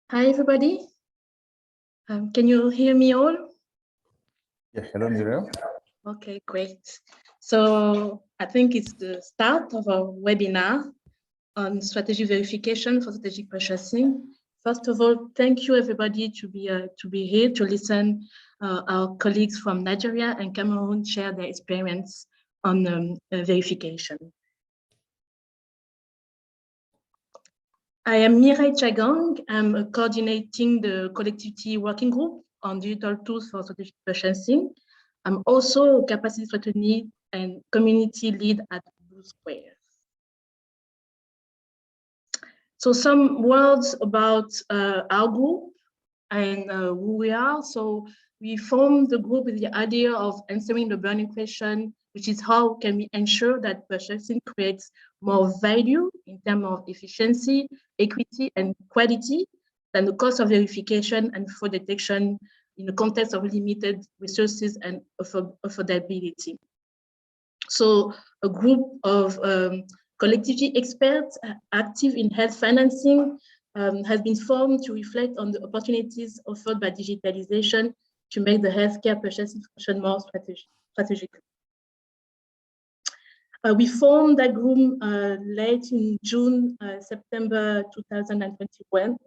Hi, everybody. Can you hear me all? Yeah, hello, Mireille. Okay, great. So I think it's the start of our webinar on strategy verification for strategic purchasing. First of all, thank you everybody to be here to listen our colleagues from Nigeria and Cameroon share their experience on verification. I am Mireille Ntchagang. I'm coordinating the collectivity working group on digital tools for strategic purchasing. I'm also a capacity strategy and community lead at Bluesquare. So some words about our group and who we are. So we formed the group with the idea of answering the burning question, which is how can we ensure that purchasing creates more value in terms of efficiency, equity, and quality than the cost of verification and fraud detection in the context of limited resources and affordability. So a group of collectivity experts active in health financing has been formed to reflect on the opportunities offered by digitalization to make the healthcare purchasing function more strategic. We formed that group late in June, September 2021.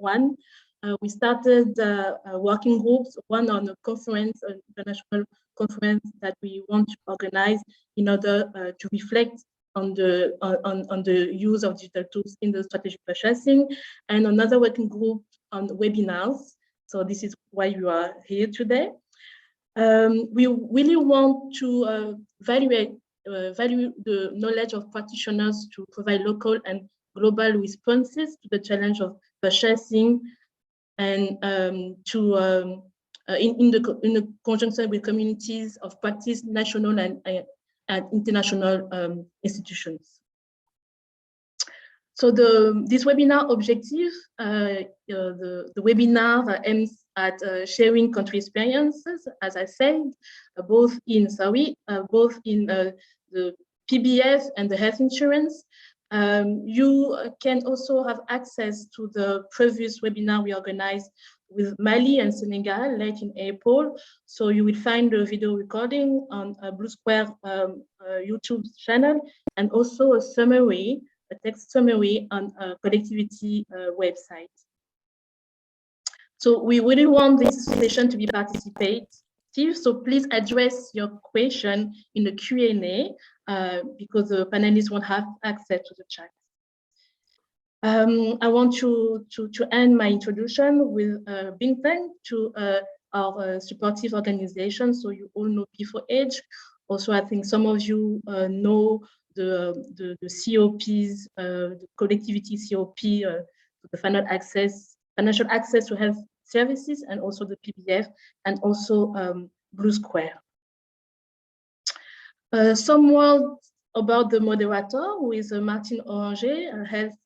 We started working groups, one on a conference, an international conference that we want to organize in order to reflect on the use of digital tools in the strategic purchasing, and another working group on webinars. So this is why you are here today. We really want to value the knowledge of practitioners to provide local and global responses to the challenge of purchasing, and in the conjunction with communities of practice, national and international institutions. So this webinar objective, the webinar aims at sharing country experiences, as I said, both in the PBF and the health insurance. You can also have access to the previous webinar we organized with Mali and Senegal late in April. So you will find the video recording on Bluesquare YouTube channel, and also a summary, a text summary on a collectivity website. So we really want this session to be participative, so please address your question in the Q&A because the panelists won't have access to the chat. I want to end my introduction with being thanked to our supportive organization. So you all know P4H. Also, I think some of you know the COPs, the collectivity COP, the financial access to health services, and also the PBF, and also Bluesquare. Some words about the moderator, who is Maarten Oranje, a health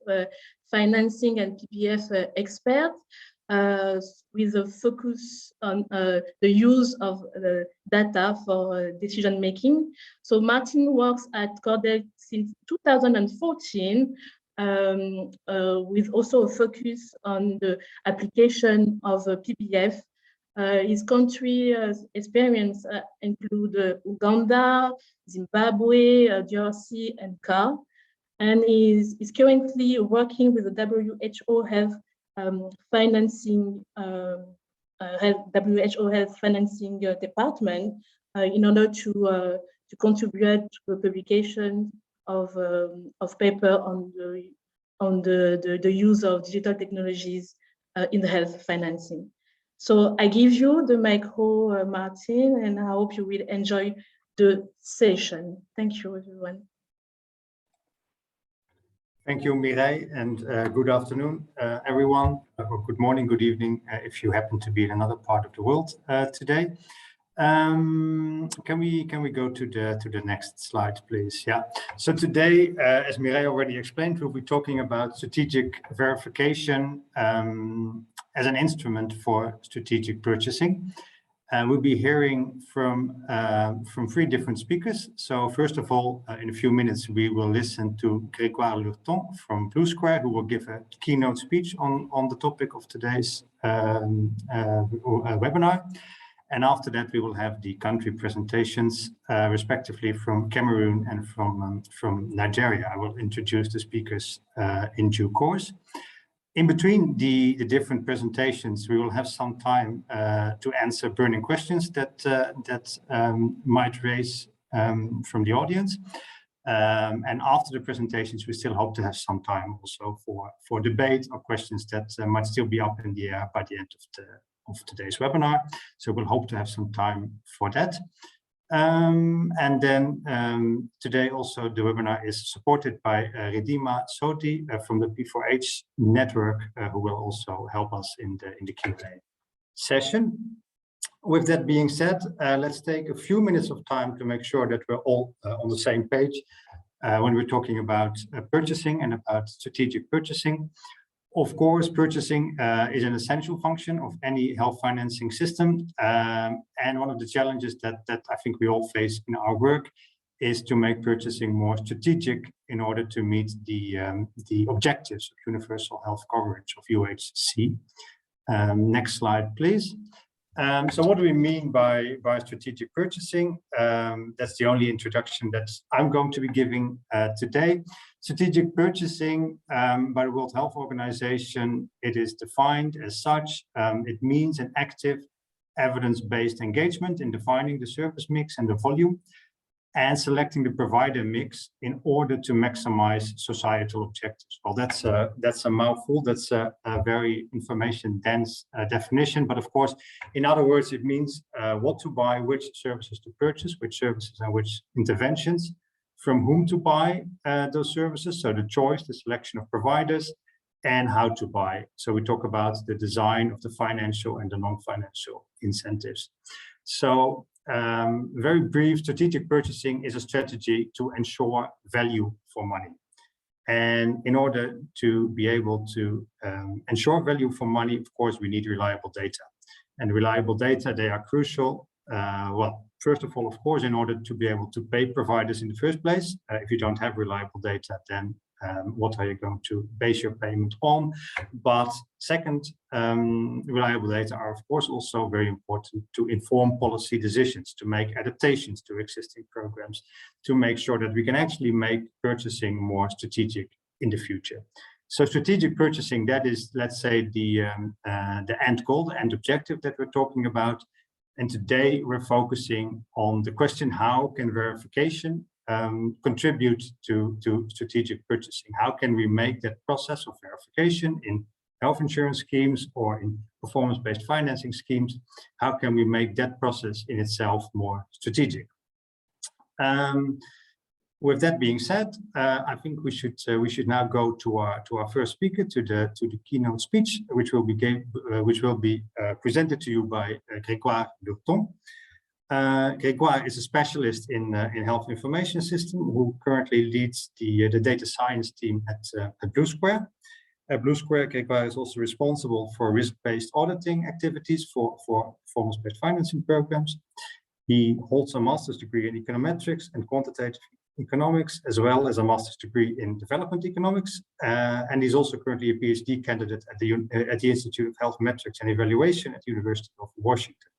financing and PBF expert, with a focus on the use of data for decision making. So Maarten works at Cordaid since 2014, with also a focus on the application of PBF. His country experience include Uganda, Zimbabwe, DRC, and CAR, and is currently working with the WHO Health Financing WHO Health Financing Department in order to contribute to the publication of paper on the use of digital technologies in the health financing. So I give you the micro, Maarten, and I hope you will enjoy the session. Thank you, everyone. Thank you, Mireille, and good afternoon, everyone, or good morning, good evening, if you happen to be in another part of the world today. Can we go to the next slide, please? Yeah. So today, as Mireille already explained, we'll be talking about strategic verification as an instrument for strategic purchasing. We'll be hearing from three different speakers. So first of all, in a few minutes, we will listen to Grégoire Lurton from Bluesquare, who will give a keynote speech on the topic of today's webinar. And after that, we will have the country presentations, respectively from Cameroon and from Nigeria. I will introduce the speakers in due course. In between the different presentations, we will have some time to answer burning questions that might raise from the audience. And after the presentations, we still hope to have some time also for debate or questions that might still be up in the air by the end of today's webinar. So we'll hope to have some time for that. And then today also the webinar is supported by Ridhima Sodhi from the P4H Network, who will also help us in the Q&A session. With that being said, let's take a few minutes of time to make sure that we're all on the same page when we're talking about purchasing and about strategic purchasing. Of course, purchasing is an essential function of any health financing system. And one of the challenges that I think we all face in our work is to make purchasing more strategic in order to meet the objectives of universal health coverage of UHC. Next slide, please. So what do we mean by strategic purchasing? That's the only introduction that I'm going to be giving today. Strategic purchasing by the World Health Organization, it is defined as such. It means an active evidence-based engagement in defining the service mix and the volume and selecting the provider mix in order to maximize societal objectives. Well, that's a mouthful. That's a very information-dense definition. But of course, in other words, it means what to buy, which services to purchase, which services and which interventions, from whom to buy those services. So the choice, the selection of providers, and how to buy. So we talk about the design of the financial and the non-financial incentives. So very brief, strategic purchasing is a strategy to ensure value for money. And in order to be able to ensure value for money, of course, we need reliable data. And reliable data, they are crucial. Well, first of all, of course, in order to be able to pay providers in the first place. If you don't have reliable data, then what are you going to base your payment on? But second, reliable data are, of course, also very important to inform policy decisions, to make adaptations to existing programs, to make sure that we can actually make purchasing more strategic in the future. So strategic purchasing, that is, let's say, the end goal, the end objective that we're talking about. And today we're focusing on the question, how can verification contribute to strategic purchasing? How can we make that process of verification in health insurance schemes or in performance-based financing schemes? How can we make that process in itself more strategic? With that being said, I think we should now go to our first speaker, to the keynote speech, which will be presented to you by Grégoire Lurton. Grégoire is a specialist in health information system who currently leads the data science team at Bluesquare. At Bluesquare, Grégoire is also responsible for risk-based auditing activities for performance-based financing programs. He holds a master's degree in econometrics and quantitative economics, as well as a master's degree in development economics. And he's also currently a PhD candidate at the Institute of Health Metrics and Evaluation at the University of Washington.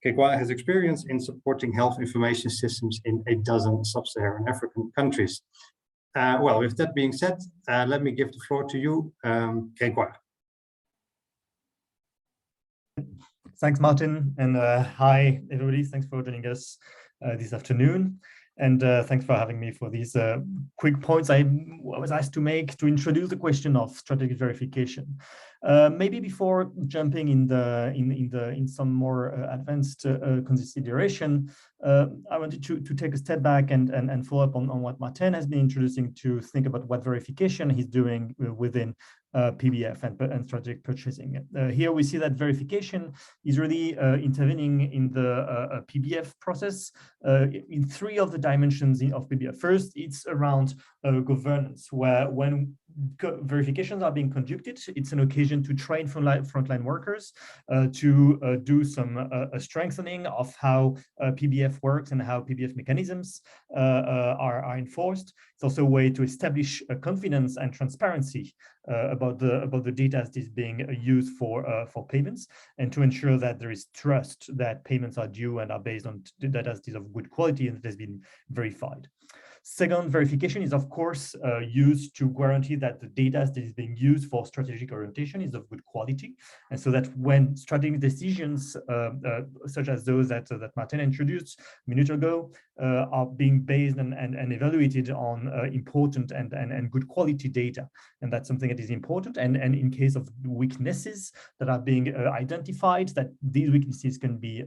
Grégoire has experience in supporting health information systems in 12 sub-Saharan African countries. Well, with that being said, let me give the floor to you, Grégoire. Thanks, Maarten, and hi, everybody. Thanks for joining us this afternoon. And thanks for having me for these quick points I was asked to make to introduce the question of strategic verification. Maybe before jumping in some more advanced consideration, I wanted to take a step back and follow up on what Maarten has been introducing, to think about what verification he's doing within PBF and strategic purchasing. Here we see that verification is really intervening in the PBF process in three of the dimensions of PBF. First, it's around governance. moments where when verifications are being conducted, it's an occasion to train frontline workers, to do some strengthening of how PBF works and how PBF mechanisms are enforced. It's also a way to establish confidence and transparency about the data that is being used for payments, and to ensure that there is trust that payments are due and are based on data that is of good quality and that has been verified. Second, verification is, of course, used to guarantee that the data that is being used for strategic orientation is of good quality. And so that when strategic decisions, such as those that Maarten introduced a minute ago, are being based and evaluated on important and good quality data. And that's something that is important. And in case of weaknesses that are being identified, that these weaknesses can be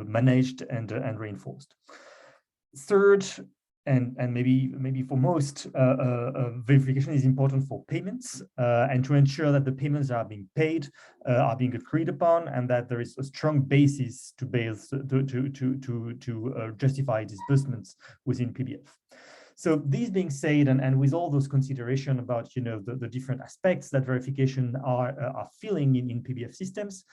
managed and reinforced. Third, and maybe for most, verification is important for payments and to ensure that the payments that are being paid are being agreed upon, and that there is a strong basis to justify disbursements within PBF. So these being said, and with all those considerations about the different aspects that verification are filling in PBF systems,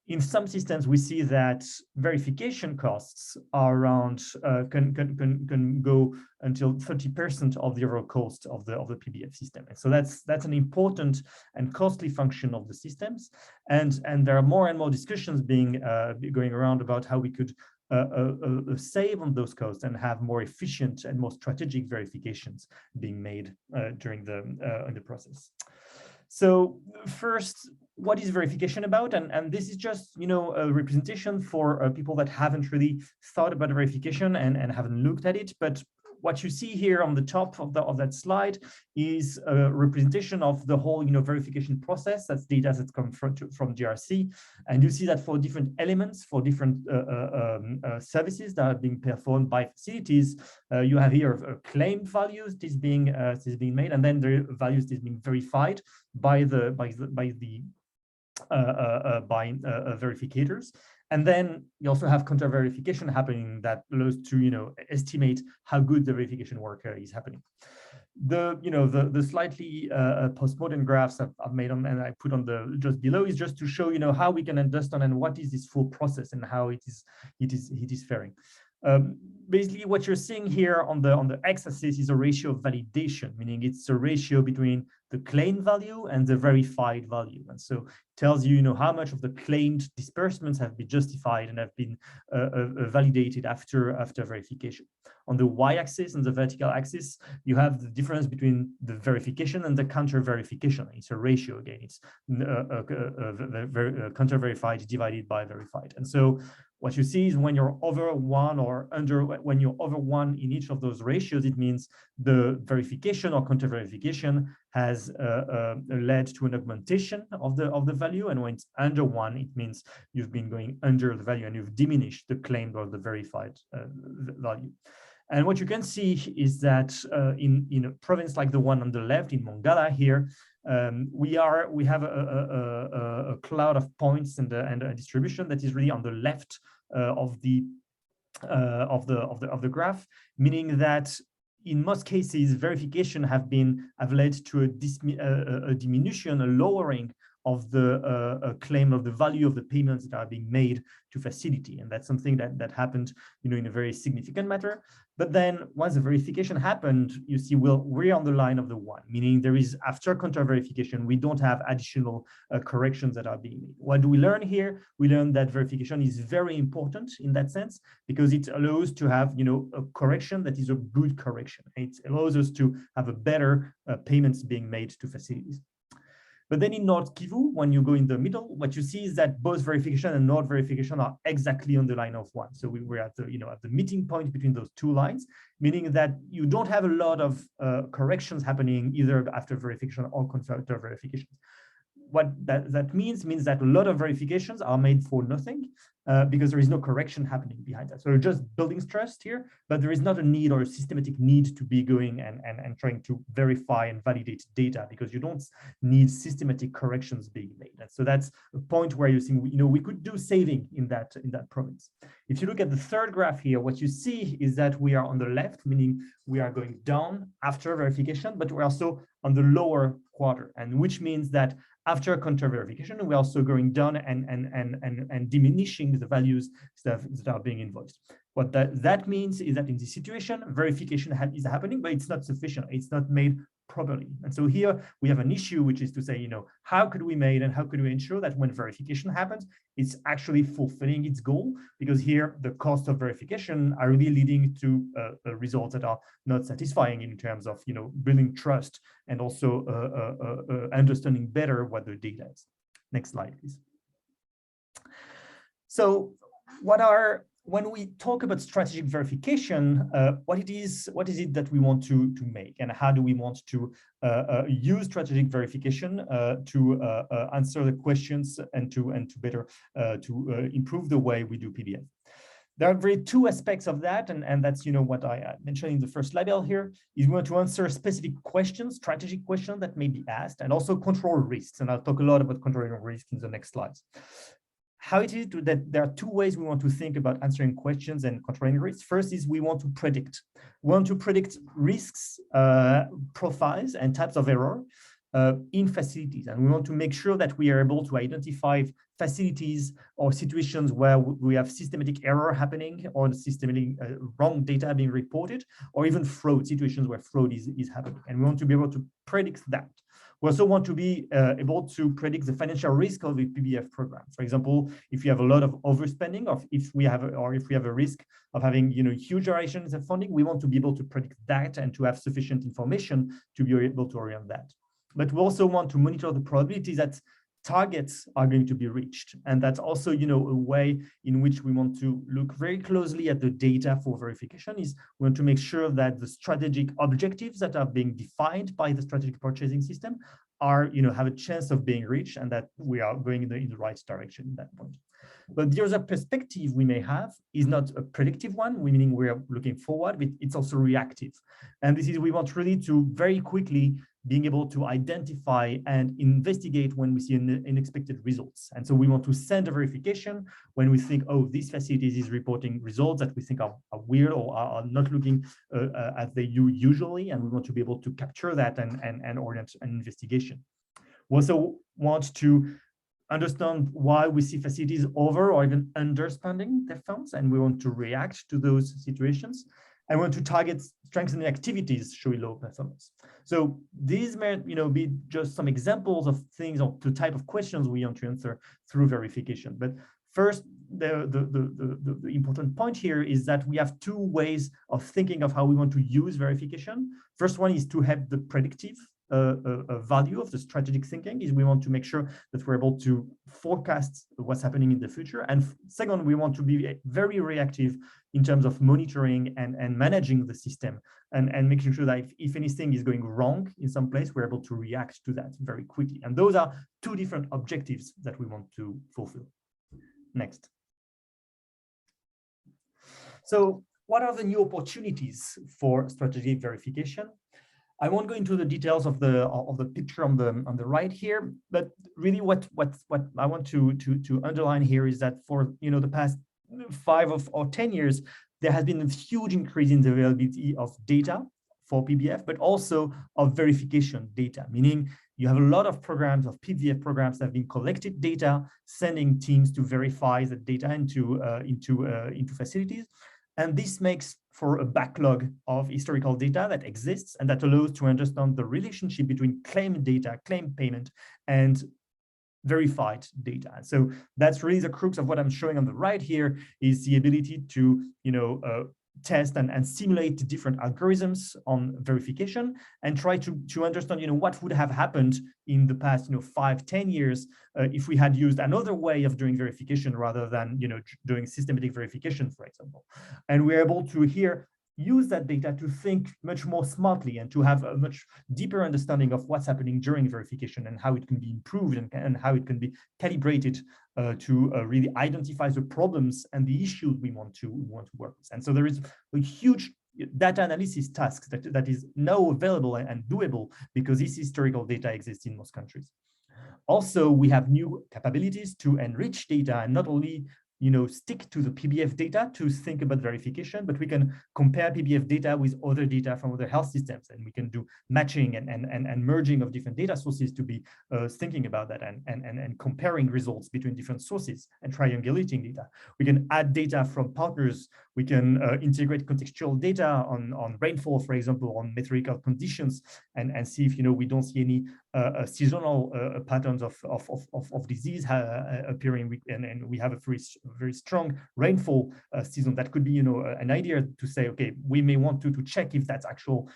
in some systems we see that verification costs are around can go until 30% of the overall cost of the PBF system. And so that's an important and costly function of the systems, and there are more and more discussions going around about how we could save on those costs and have more efficient and more strategic verifications being made during the process. So first, what is verification about? And this is just a representation for people that haven't really thought about verification and haven't looked at it. But what you see here on the top of that slide is a representation of the whole verification process. That's data that comes from GRC, and you see that for different elements, for different services that are being performed by facilities, you have here claim values this being made, and then the values is being verified by verificators. And then you also have counter verification happening that allows to estimate how good the verification work is happening. The slightly postmodern graphs I've made on and I put on the just below is just to show how we can understand and what is this full process and how it is faring. Basically, what you're seeing here on the x-axis is a ratio of validation, meaning it's a ratio between the claimed value and the verified value. And so it tells you, how much of the claimed disbursements have been justified and have been validated after verification. On the y-axis and the vertical axis, you have the difference between the verification and the counter verification. It's a ratio again. It's counter verified divided by verified. And so what you see is when you're over one or when you're over one in each of those ratios, it means the verification or counter verification has led to an augmentation of the value. And when it's under one, it means you've been going under the value and you've diminished the claimed or the verified value. And what you can see is that in a province like the one on the left in Mongala here, we have a cloud of points and a distribution that is really on the left of the graph, meaning that in most cases verification have led to a diminution, a lowering of the claim of the value of the payments that are being made to facility. And that's something that happened in a very significant matter. But then once the verification happened, you see, well, we're on the line of the one, meaning there is, after counter verification, we don't have additional corrections that are being made. What do we learn here? We learn that verification is very important in that sense, because it allows to have a correction that is a good correction. It allows us to have a better payments being made to facilities. But then in North Kivu, when you go in the middle, what you see is that both verification and not verification are exactly on the line of one. So we're at the at the meeting point between those two lines, meaning that you don't have a lot of corrections happening either after verification or counter verification. What that means that a lot of verifications are made for nothing, because there is no correction happening behind that. So we're just building trust here, but there is not a need or a systematic need to be going and trying to verify and validate data, because you don't need systematic corrections being made. And so that's a point where you think, we could do saving in that province. If you look at the third graph here, what you see is that we are on the left, meaning we are going down after verification, but we're also on the lower quarter, and which means that after counter verification, we're also going down and diminishing the values that are being invoiced. What that means is that in this situation, verification is happening, but it's not sufficient. It's not made properly. And so here we have an issue, which is to say, how could we make and how could we ensure that when verification happens, it's actually fulfilling its goal? Because here the cost of verification are really leading to results that are not satisfying in terms of building trust and also understanding better what the data is. Next slide, please. So when we talk about strategic verification, what is it that we want to make, and how do we want to use strategic verification to answer the questions and to better improve the way we do PBF? There are really two aspects of that, and that's what I mentioned in the first label here, is we want to answer specific questions, strategic questions that may be asked, and also control risks. And I'll talk a lot about controlling risk in the next slides. How it is that there are two ways we want to think about answering questions and controlling risks. First is we want to predict. We want to predict risks, profiles, and types of error in facilities. And we want to make sure that we are able to identify facilities or situations where we have systematic error happening, or systematic wrong data being reported, or even fraud, situations where fraud is happening. And we want to be able to predict that. We also want to be able to predict the financial risk of a PBF program. For example, if you have a lot of overspending, or if we have a risk of having huge variations of funding, we want to be able to predict that and to have sufficient information to be able to orient that. But we also want to monitor the probability that targets are going to be reached. And that's also, a way in which we want to look very closely at the data for verification. Is we want to make sure that the strategic objectives that are being defined by the strategic purchasing system are, have a chance of being reached, and that we are going in the right direction at that point. But the other perspective we may have is not a predictive one, meaning we are looking forward, but it's also reactive. And this is, we want really to very quickly being able to identify and investigate when we see unexpected results. And so we want to send a verification when we think, oh, this facility is reporting results that we think are weird or are not looking as they do usually. And we want to be able to capture that and orient an investigation. We also want to understand why we see facilities over or even underspending their funds, and we want to react to those situations. I want to target strengthening activities showing low performance. So these may, be just some examples of things, or the type of questions we want to answer through verification. But first, the important point here is that we have two ways of thinking of how we want to use verification. First one is to have the predictive value of the strategic thinking, is we want to make sure that we're able to forecast what's happening in the future. And second, we want to be very reactive in terms of monitoring and managing the system and making sure that if anything is going wrong in some place, we're able to react to that very quickly. And those are two different objectives that we want to fulfill. Next. So what are the new opportunities for strategic verification? I won't go into the details of the picture on the right here, but really what I want to underline here is that for the past 5 or 10 years, there has been a huge increase in the availability of data for PBF, but also of verification data, meaning you have a lot of programs of PBF programs that have been collected data, sending teams to verify the data into facilities. And this makes for a backlog of historical data that exists and that allows to understand the relationship between claim data, claim payment, and verified data. So that's really the crux of what I'm showing on the right here, is the ability to test and simulate different algorithms on verification and try to understand what would have happened in the past 5-10 years if we had used another way of doing verification rather than doing systematic verification, for example. And we're able to here use that data to think much more smartly and to have a much deeper understanding of what's happening during verification and how it can be improved and how it can be calibrated to really identify the problems and the issues we want to work with. And so there is a huge data analysis task that is now available and doable because this historical data exists in most countries. Also, we have new capabilities to enrich data and not only stick to the PBF data to think about verification, but we can compare PBF data with other data from other health systems, and we can do matching and merging of different data sources to be thinking about that and comparing results between different sources and triangulating data. We can add data from partners. We can integrate contextual data on rainfall, for example, on meteorological conditions, and see if we don't see any seasonal patterns of disease appearing, and we have a very strong rainfall season. That could be an idea to say, okay, we may want to check if that's actual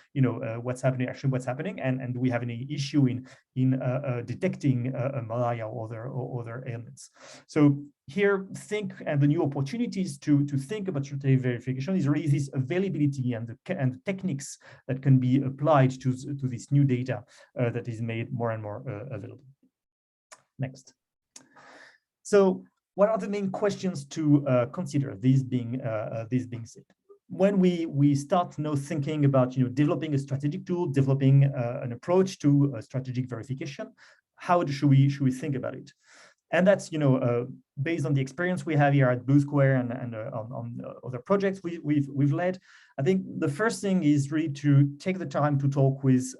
what's happening, and do we have any issue in detecting malaria or other ailments. So here, the new opportunities to think about strategic verification is really this availability and the techniques that can be applied to this new data that is made more and more available. Next. So, what are the main questions to consider? These being said, when we start thinking about developing a strategic tool, developing an approach to strategic verification, how should we think about it? And that's based on the experience we have here at Bluesquare and on other projects we've led. I think the first thing is really to take the time to talk with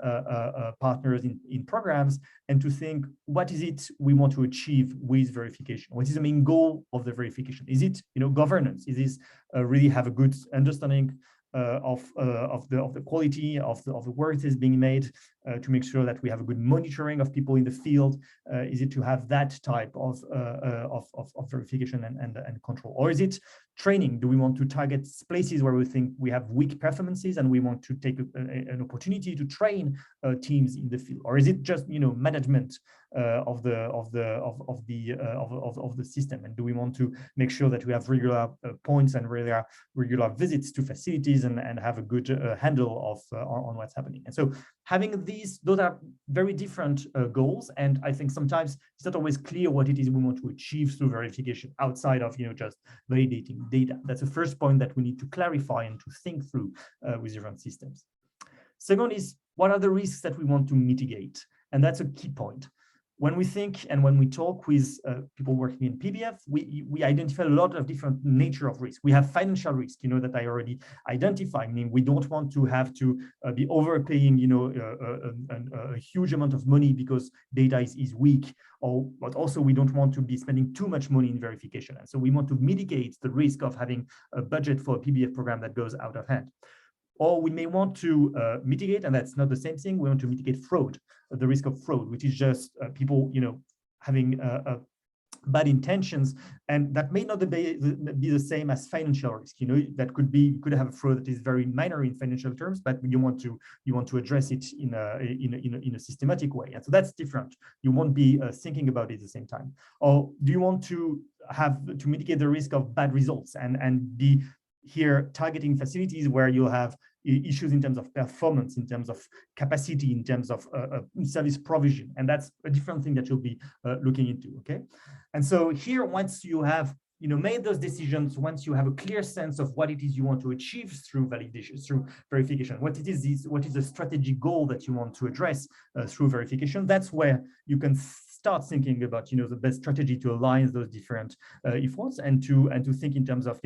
partners in programs and to think, what is it we want to achieve with verification? What is the main goal of the verification? Is it governance? Is this really have a good understanding of the quality of the work that is being made, to make sure that we have a good monitoring of people in the field? Is it to have that type of verification and control? Or is it training? Do we want to target places where we think we have weak performances and we want to take an opportunity to train teams in the field? Or is it just management of the system? And do we want to make sure that we have regular points and regular visits to facilities and have a good handle on what's happening? And so having those are very different goals, and I think sometimes it's not always clear what it is we want to achieve through verification outside of just validating data. That's the first point that we need to clarify and to think through with different systems. Second is, what are the risks that we want to mitigate? And that's a key point. When we think and when we talk with people working in PBF, we identify a lot of different nature of risk. We have financial risk, that I already identified. I mean, we don't want to have to be overpaying, a huge amount of money because data is weak. But also we don't want to be spending too much money in verification. And so we want to mitigate the risk of having a budget for a PBF program that goes out of hand. Or we may want to mitigate, and that's not the same thing, we want to mitigate fraud, the risk of fraud, which is just people, having bad intentions, and that may not be the same as financial risk. That you could have a fraud that is very minor in financial terms, but you want to address it in a systematic way, and so that's different. You won't be thinking about it at the same time. Or do you want to mitigate the risk of bad results and be here targeting facilities where you'll have issues in terms of performance, in terms of capacity, in terms of service provision, and that's a different thing that you'll be looking into. Okay, and so here, once you have made those decisions, once you have a clear sense of what it is you want to achieve through validation, through verification, what is the strategic goal that you want to address through verification, that's where you can start thinking about the best strategy to align those different efforts and to think in terms of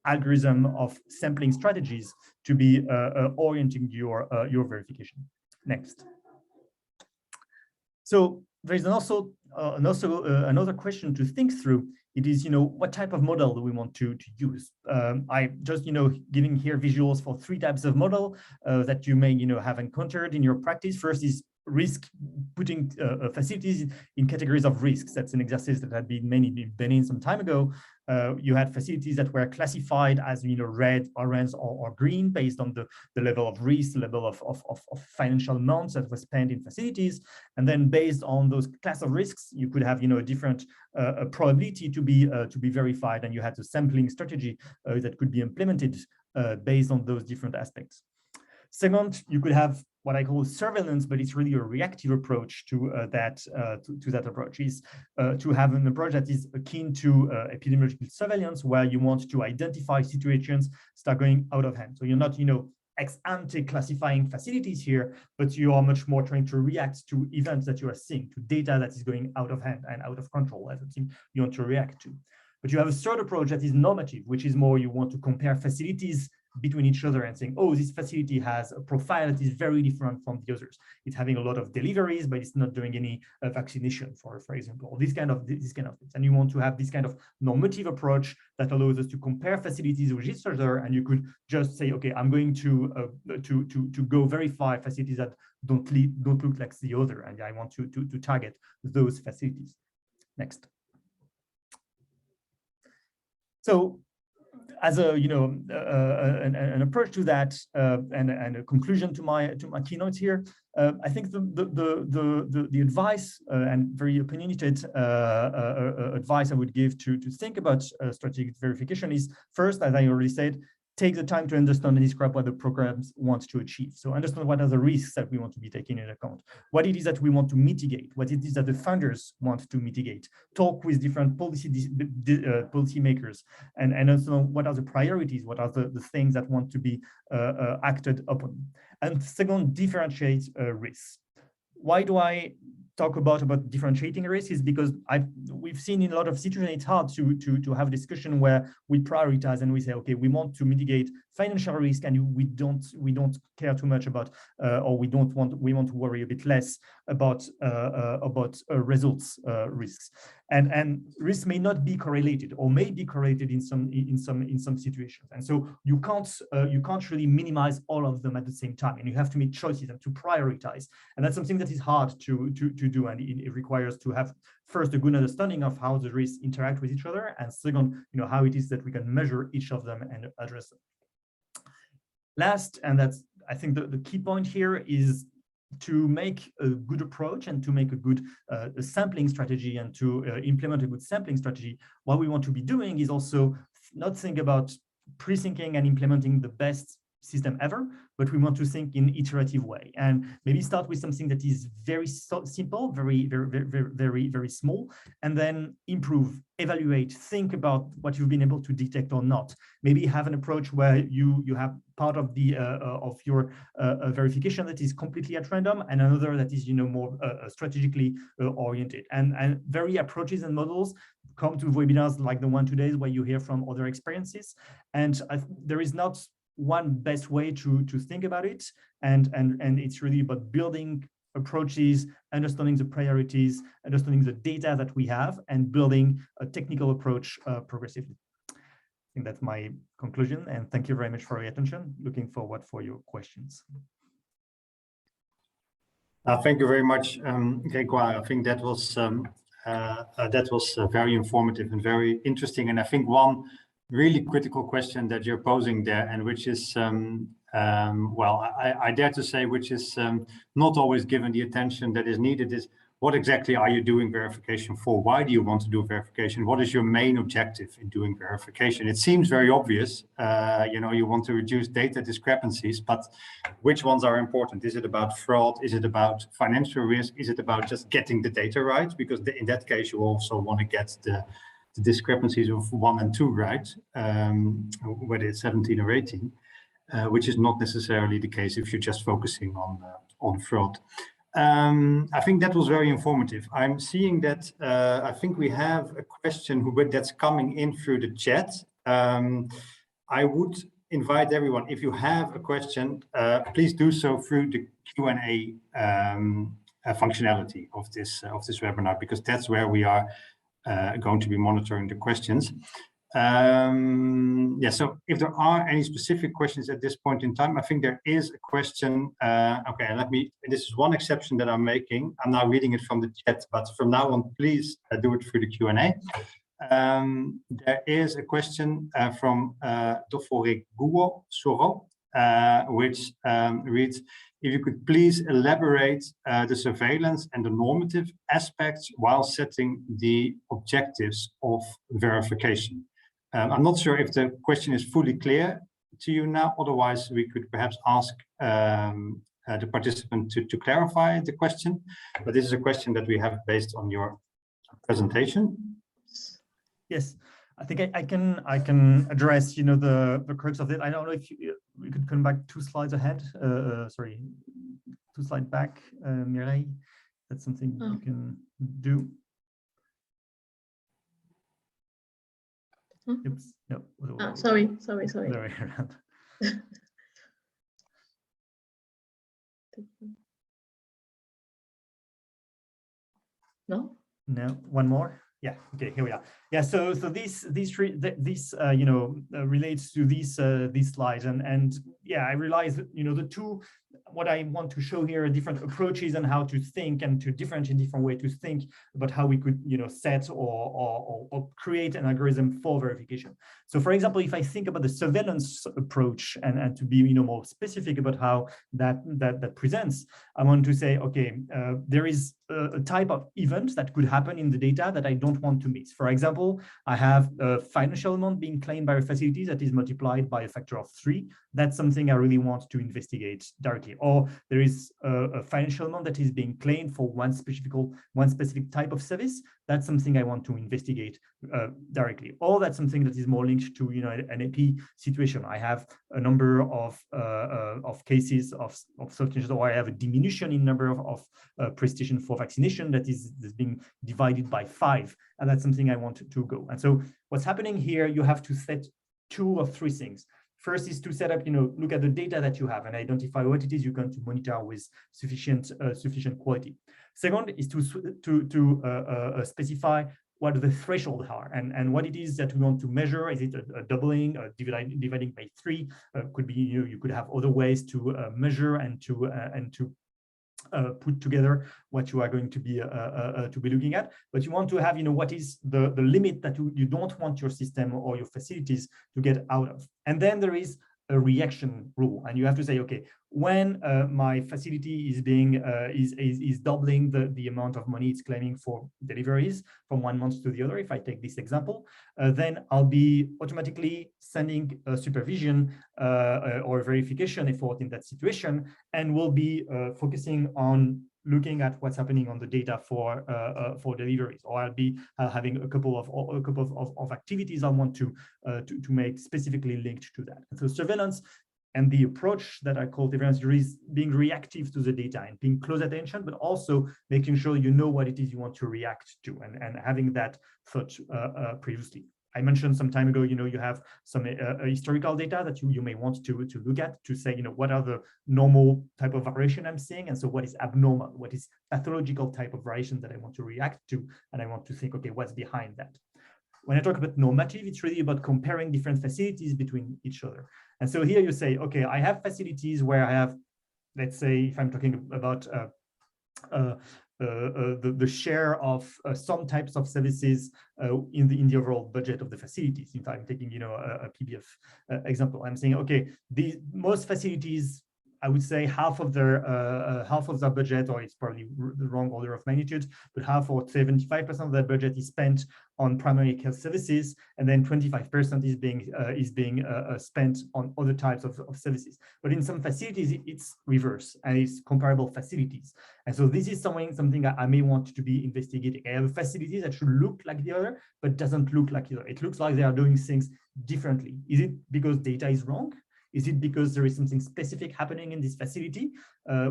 algorithm of sampling strategies to be orienting your verification. Next. So there is also another question to think through. It is, what type of model do we want to use? I just, giving here visuals for 3 types of model that you may, have encountered in your practice. First is risk, putting facilities in categories of risks. That's an exercise that had been in some time ago. You had facilities that were classified as red, orange, or green based on the level of risk, the level of financial amounts that was spent in facilities, and then based on those class of risks, you could have a different probability to be verified, and you had a sampling strategy that could be implemented based on those different aspects. Second, you could have what I call surveillance, but it's really a reactive approach to that approach, is to have an approach that is akin to epidemiological surveillance, where you want to identify situations that are going out of hand. So you're not, ex ante classifying facilities here, but you are much more trying to react to events that you are seeing, to data that is going out of hand and out of control as a team you want to react to. But you have a third approach that is normative, which is more you want to compare facilities between each other and saying, oh, this facility has a profile that is very different from the others. It's having a lot of deliveries, but it's not doing any vaccination, for example, or this kind of things. And you want to have this kind of normative approach that allows us to compare facilities with each other. And you could just say, okay, I'm going to go verify facilities that don't look like the other, and I want to target those facilities. Next. So, as a an approach to that and a conclusion to my keynote here, I think the advice and very opinionated advice I would give to think about strategic verification is, first, as I already said, take the time to understand and describe what the programs want to achieve. So understand what are the risks that we want to be taking into account, what it is that we want to mitigate, what it is that the funders want to mitigate, talk with different policy makers, and also what are the priorities, what are the things that want to be acted upon. And second, differentiate risks. Why do I talk about differentiating risks? Is because we've seen in a lot of situations it's hard to have a discussion where we prioritize and we say, okay, we want to mitigate financial risk, and we don't care too much about or we want to worry a bit less about results risks, and risks may not be correlated or may be correlated in some situations, and so you can't really minimize all of them at the same time, and you have to make choices and to prioritize, and that's something that is hard to do, and it requires to have first a good understanding of how the risks interact with each other, and second, how it is that we can measure each of them and address them. Last, and that's I think the key point here, is to make a good approach and to make a good sampling strategy and to implement a good sampling strategy. What we want to be doing is also not think about pre-thinking and implementing the best system ever, but we want to think in iterative way, and maybe start with something that is very simple, very small, and then improve, evaluate, think about what you've been able to detect or not. Maybe have an approach where you have part of the of your verification that is completely at random, and another that is more strategically oriented. And very approaches and models come to webinars like the one today, where you hear from other experiences, and there is not one best way to think about it, and it's really about building approaches, understanding the priorities, understanding the data that we have, and building a technical approach progressively. I think that's my conclusion, and thank you very much for your attention. Looking forward for your questions. Thank you very much, Grégoire. I think that was very informative and very interesting, and I think one really critical question that you're posing there, and which is, well, I dare to say, which is not always given the attention that is needed, is what exactly are you doing verification for? Why do you want to do verification? What is your main objective in doing verification? It seems very obvious, you want to reduce data discrepancies, but which ones are important? Is it about fraud? Is it about financial risk? Is it about just getting the data right? Because in that case, you also want to get the discrepancies of 1 and 2 right, whether it's 17 or 18, which is not necessarily the case if you're just focusing on fraud. I think that was very informative. I'm seeing that I think we have a question that's coming in through the chat. I would invite everyone, if you have a question, please do so through the Q&A functionality of this webinar, because that's where we are going to be monitoring the questions. So if there are any specific questions at this point in time, I think there is a question. Okay, this is one exception that I'm making. I'm now reading it from the chat, but from now on, please do it through the Q&A. There is a question from Grégoire Lurton, which reads, if you could please elaborate the surveillance and the normative aspects while setting the objectives of verification. I'm not sure if the question is fully clear. to you now. Otherwise, we could perhaps ask the participant to clarify the question. But this is a question that we have based on your presentation. Yes, I think I can address, you know, the crux of it. I don't know if we could come back 2 slides ahead. Sorry, 2 slides back, Mireille. That's something you can do. Oops, no. Sorry. The way around. No? No, one more. Yeah. Okay. Here we are. Yeah. So this you know, relates to these slides, and yeah, I realize that, you know, what I want to show here are different approaches on how to think and to differentiate different way to think about how we could, you know, set or create an algorithm for verification. So, for example, if I think about the surveillance approach and to be, you know, more specific about how that presents, I want to say, okay, there is a type of event that could happen in the data that I don't want to miss. For example, I have a financial amount being claimed by a facility that is multiplied by a factor of 3. That's something I really want to investigate directly. Or there is a financial amount that is being claimed for one specific type of service. That's something I want to investigate directly. Or that's something that is more linked to, you know, an AP situation. I have a number of cases of substances, or I have a diminution in number of prestation for vaccination that is being divided by 5, and that's something I want to go. And so what's happening here, you have to set 2 or 3 things. First is to set up, you know, look at the data that you have and identify what it is you're going to monitor with sufficient quality. Second is to specify what the thresholds are and what it is that we want to measure. Is it a doubling, dividing by 3? Could be, you know, you could have other ways to measure and to put together what you are going to be looking at, but you want to have, you know, what is the limit that you don't want your system or your facilities to get out of. And then there is a reaction rule, and you have to say, okay, when my facility is being is doubling the amount of money it's claiming for deliveries from one month to the other, if I take this example, then I'll be automatically sending a supervision or a verification effort in that situation, and we'll be focusing on looking at what's happening on the data for deliveries, or I'll be having a couple of activities I want to make specifically linked to that. And so surveillance and the approach that I call surveillance is being reactive to the data and paying close attention, but also making sure you know what it is you want to react to, and having that thought previously. I mentioned some time ago, you know, you have some historical data that you may want to look at to say, you know, what are the normal type of variation I'm seeing, and so what is abnormal, what is pathological type of variation that I want to react to, and I want to think, okay, what's behind that? When I talk about normative, it's really about comparing different facilities between each other. And so here you say, okay, I have facilities where I have, let's say, if I'm talking about the share of some types of services in the overall budget of the facilities. If I'm taking, you know, a PBF example, I'm saying, okay, most facilities, I would say half of their budget, or it's probably the wrong order of magnitude, but half or 75% of their budget is spent on primary care services, and then 25% is being spent on other types of services. But in some facilities, it's reverse, and it's comparable facilities. And so this is something I may want to be investigating. I have a facility that should look like the other, but doesn't look like the other. It looks like they are doing things differently. Is it because data is wrong? Is it because there is something specific happening in this facility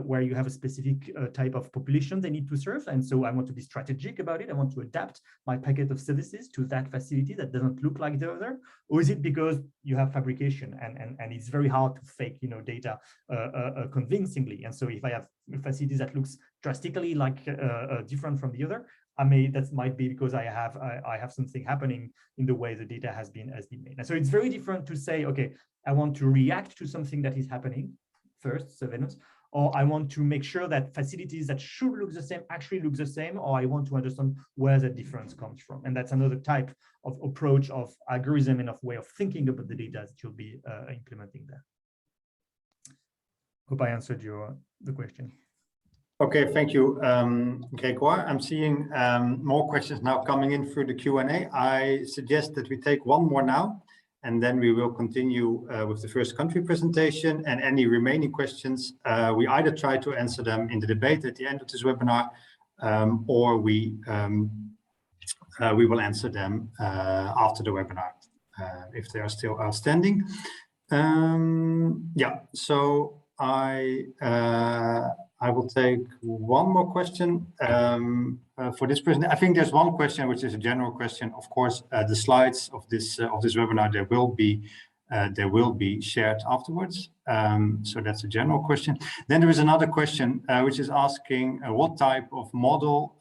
where you have a specific type of population they need to serve? And so I want to be strategic about it. I want to adapt my packet of services to that facility that doesn't look like the other. Or is it because you have fabrication and it's very hard to fake, you know, data convincingly? And so if I have facilities that looks drastically like different from the other, that might be because I have something happening in the way the data has been made. And so it's very different to say, okay, I want to react to something that is happening first, surveillance, or I want to make sure that facilities that should look the same actually look the same, or I want to understand where the difference comes from. And that's another type of approach of algorithm and of way of thinking about the data that you'll be implementing there. Hope I answered the question. Okay, thank you, Grégoire. I'm seeing more questions now coming in through the Q&A. I suggest that we take one more now, and then we will continue with the first country presentation, and any remaining questions, we either try to answer them in the debate at the end of this webinar, or we will answer them after the webinar, if they are still outstanding. Yeah, so I will take one more question for this presentation. I think there's one question which is a general question. Of course, the slides of this webinar, they will be shared afterwards. So that's a general question. Then there is another question which is asking what type of model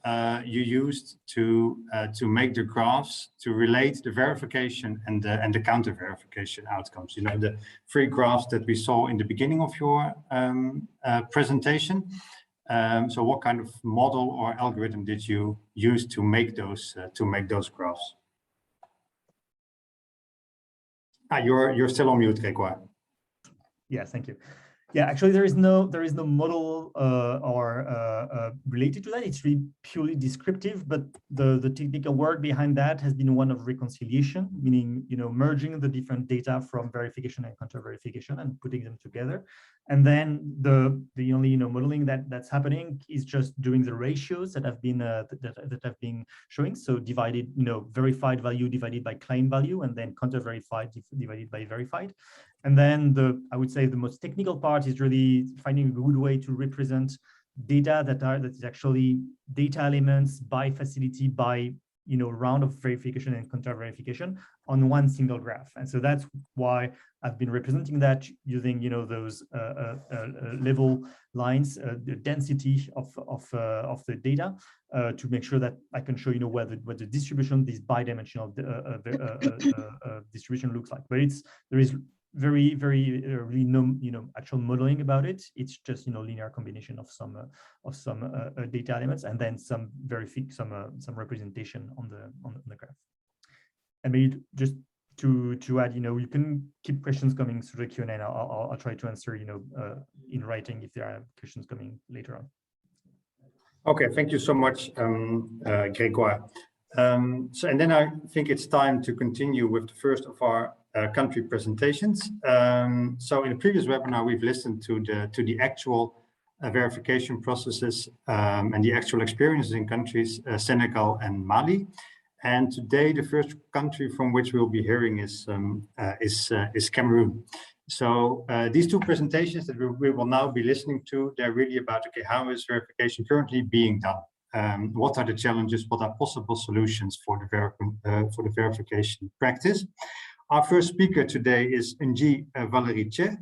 you used to make the graphs to relate the verification and the counter verification outcomes. You know, the three graphs that we saw in the beginning of your presentation. So what kind of model or algorithm did you use to make those graphs? You're still on mute, Grégoire. Yeah, thank you. Yeah, actually, there is no model related to that. It's really purely descriptive, but the technical work behind that has been one of reconciliation, meaning, you know, merging the different data from verification and counter verification and putting them together. And then the only, you know, modeling that's happening is just doing the ratios that have been that have been showing. So divided, you know, verified value divided by claim value, and then counter verified divided by verified. And then I would say the most technical part is really finding a good way to represent data that is actually data elements by facility, by, you know, round of verification and counter verification on one single graph. And so that's why I've been representing that using, you know, those level lines, the density of the data to make sure that I can show, you know, what the distribution, this bidimensional distribution looks like. But there is very really no, you know, actual modeling about it. It's just, you know, linear combination of some data elements and then some representation on the graph. And maybe just to add, you know, you can keep questions coming through the Q&A, and I'll try to answer, you know, in writing if there are questions coming later on. Okay, thank you so much, Grégoire. So, and then I think it's time to continue with the first of our country presentations. So in the previous webinar, we've listened to the actual verification processes and the actual experiences in countries, Senegal and Mali. And today, the first country from which we'll be hearing is Cameroon. So these two presentations that we will now be listening to, they're really about, okay, how is verification currently being done? What are the challenges? What are possible solutions for the verification practice? Our first speaker today is Nji Valéry CHE.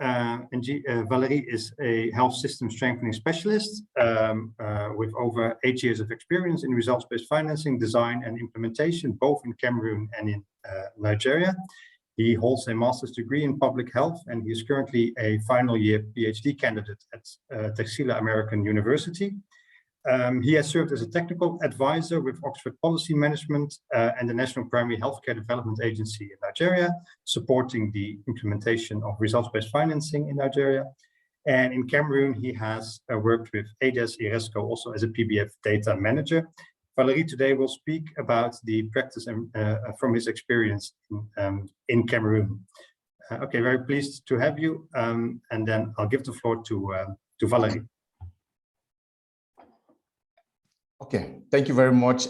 Nji Valéry is a health system strengthening specialist with over 8 years of experience in results-based financing, design and implementation, both in Cameroon and in Nigeria. He holds a master's degree in public health, and he is currently a final year PhD candidate at Texila American University. He has served as a technical advisor with Oxford Policy Management and the National Primary Healthcare Development Agency in Nigeria, supporting the implementation of results-based financing in Nigeria. And in Cameroon, he has worked with ADES Iresco also as a PBF data manager. Valéry today will speak about the practice from his experience in Cameroon. Okay, very pleased to have you. And then I'll give the floor to Valéry. Okay, thank you very much,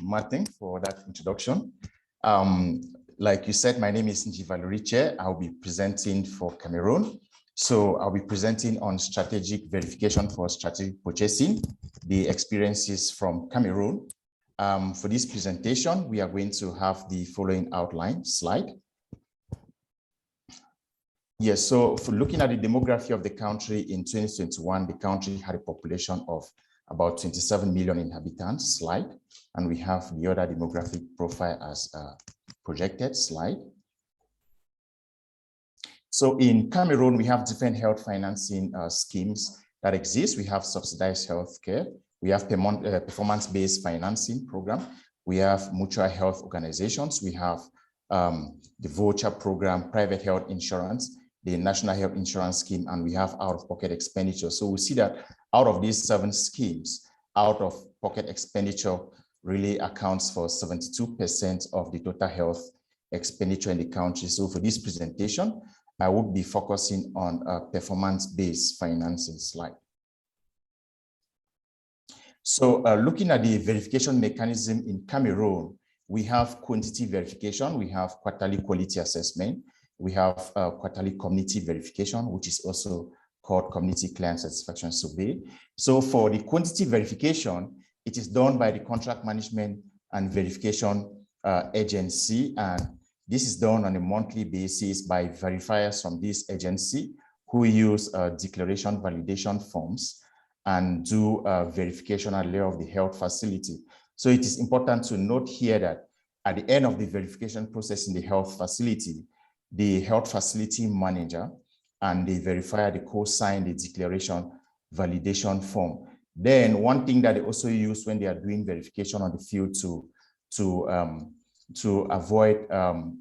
Maarten, for that introduction. Like you said, my name is Nji Valéry CHE. I'll be presenting for Cameroon. So I'll be presenting on strategic verification for strategic purchasing, the experiences from Cameroon. For this presentation, we are going to have the following outline slide. Yes, so for looking at the demography of the country in 2021, the country had a population of about 27 million inhabitants slide, and we have the other demographic profile as a projected slide. So in Cameroon, we have different health financing schemes that exist. We have subsidized healthcare, we have performance-based financing program, we have mutual health organizations, we have the voucher program, private health insurance, the national health insurance scheme, and we have out-of-pocket expenditure. So we see that out of these 7 schemes, out-of-pocket expenditure really accounts for 72% of the total health expenditure in the country. So for this presentation, I would be focusing on a performance-based financing slide. So looking at the verification mechanism in Cameroon, we have quantity verification, we have quarterly quality assessment, we have quarterly community verification, which is also called community client satisfaction survey. So for the quantity verification, it is done by the contract management and verification agency, and this is done on a monthly basis by verifiers from this agency who use declaration validation forms and do verification at the level of the health facility. So it is important to note here that at the end of the verification process in the health facility, the health facility manager and the verifier, they co-sign the declaration validation form. Then one thing that they also use when they are doing verification on the field to avoid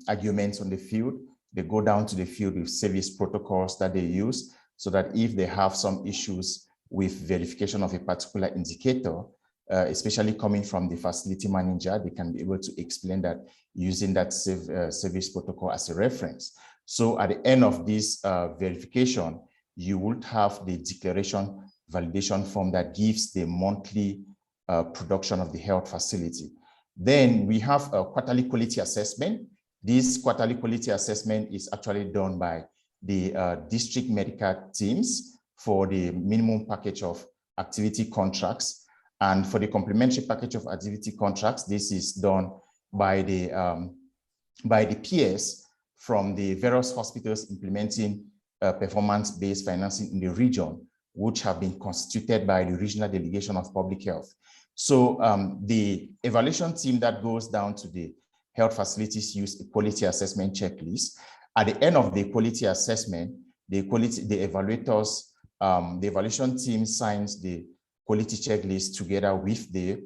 arguments on the field, they go down to the field with service protocols that they use so that if they have some issues with verification of a particular indicator, especially coming from the facility manager, they can be able to explain that using that service protocol as a reference. So at the end of this verification, you would have the declaration validation form that gives the monthly production of the health facility. Then we have a quarterly quality assessment. This quarterly quality assessment is actually done by the district medical teams for the minimum package of activity contracts. And for the complementary package of activity contracts, this is done by the peers from the various hospitals implementing performance-based financing in the region, which have been constituted by the regional delegation of public health. So the evaluation team that goes down to the health facilities use a quality assessment checklist. At the end of the quality assessment, the evaluators, the evaluation team signs the quality checklist together with the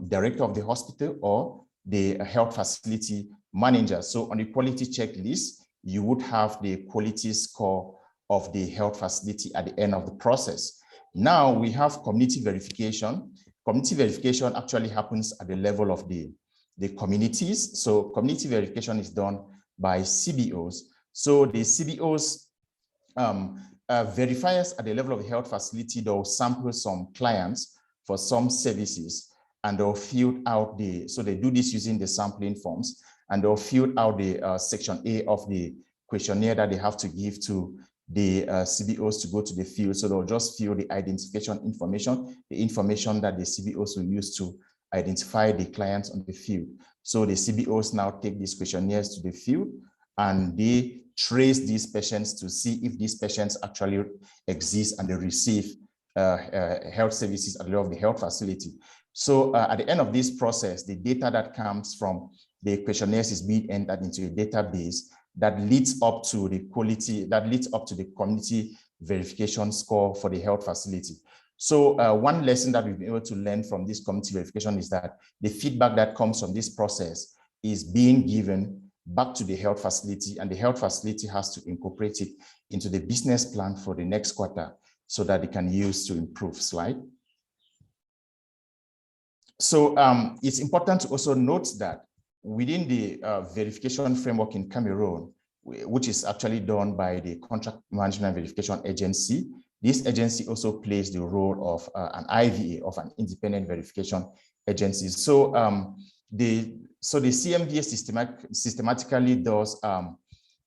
director of the hospital or the health facility manager. So on the quality checklist, you would have the quality score of the health facility at the end of the process. Now we have community verification. Community verification actually happens at the level of the communities. So community verification is done by CBOs. So the CBOs verifiers at the level of the health facility, they'll sample some clients for some services and they'll fill out so they do this using the sampling forms, and they'll fill out the section A of the questionnaire that they have to give to the CBOs to go to the field. So they'll just fill the identification information, the information that the CBOs will use to identify the clients on the field. So the CBOs now take these questionnaires to the field and they trace these patients to see if these patients actually exist and they receive health services at the level of the health facility. So at the end of this process, the data that comes from the questionnaires is being entered into a database that leads up to the quality, that leads up to the community verification score for the health facility. So one lesson that we've been able to learn from this community verification is that the feedback that comes from this process is being given back to the health facility, and the health facility has to incorporate it into the business plan for the next quarter so that they can use to improve. Slide. So it's important to also note that within the verification framework in Cameroon, which is actually done by the Contract Management Verification Agency, this agency also plays the role of an IVA, of an independent verification agency. So the CMVA systematically does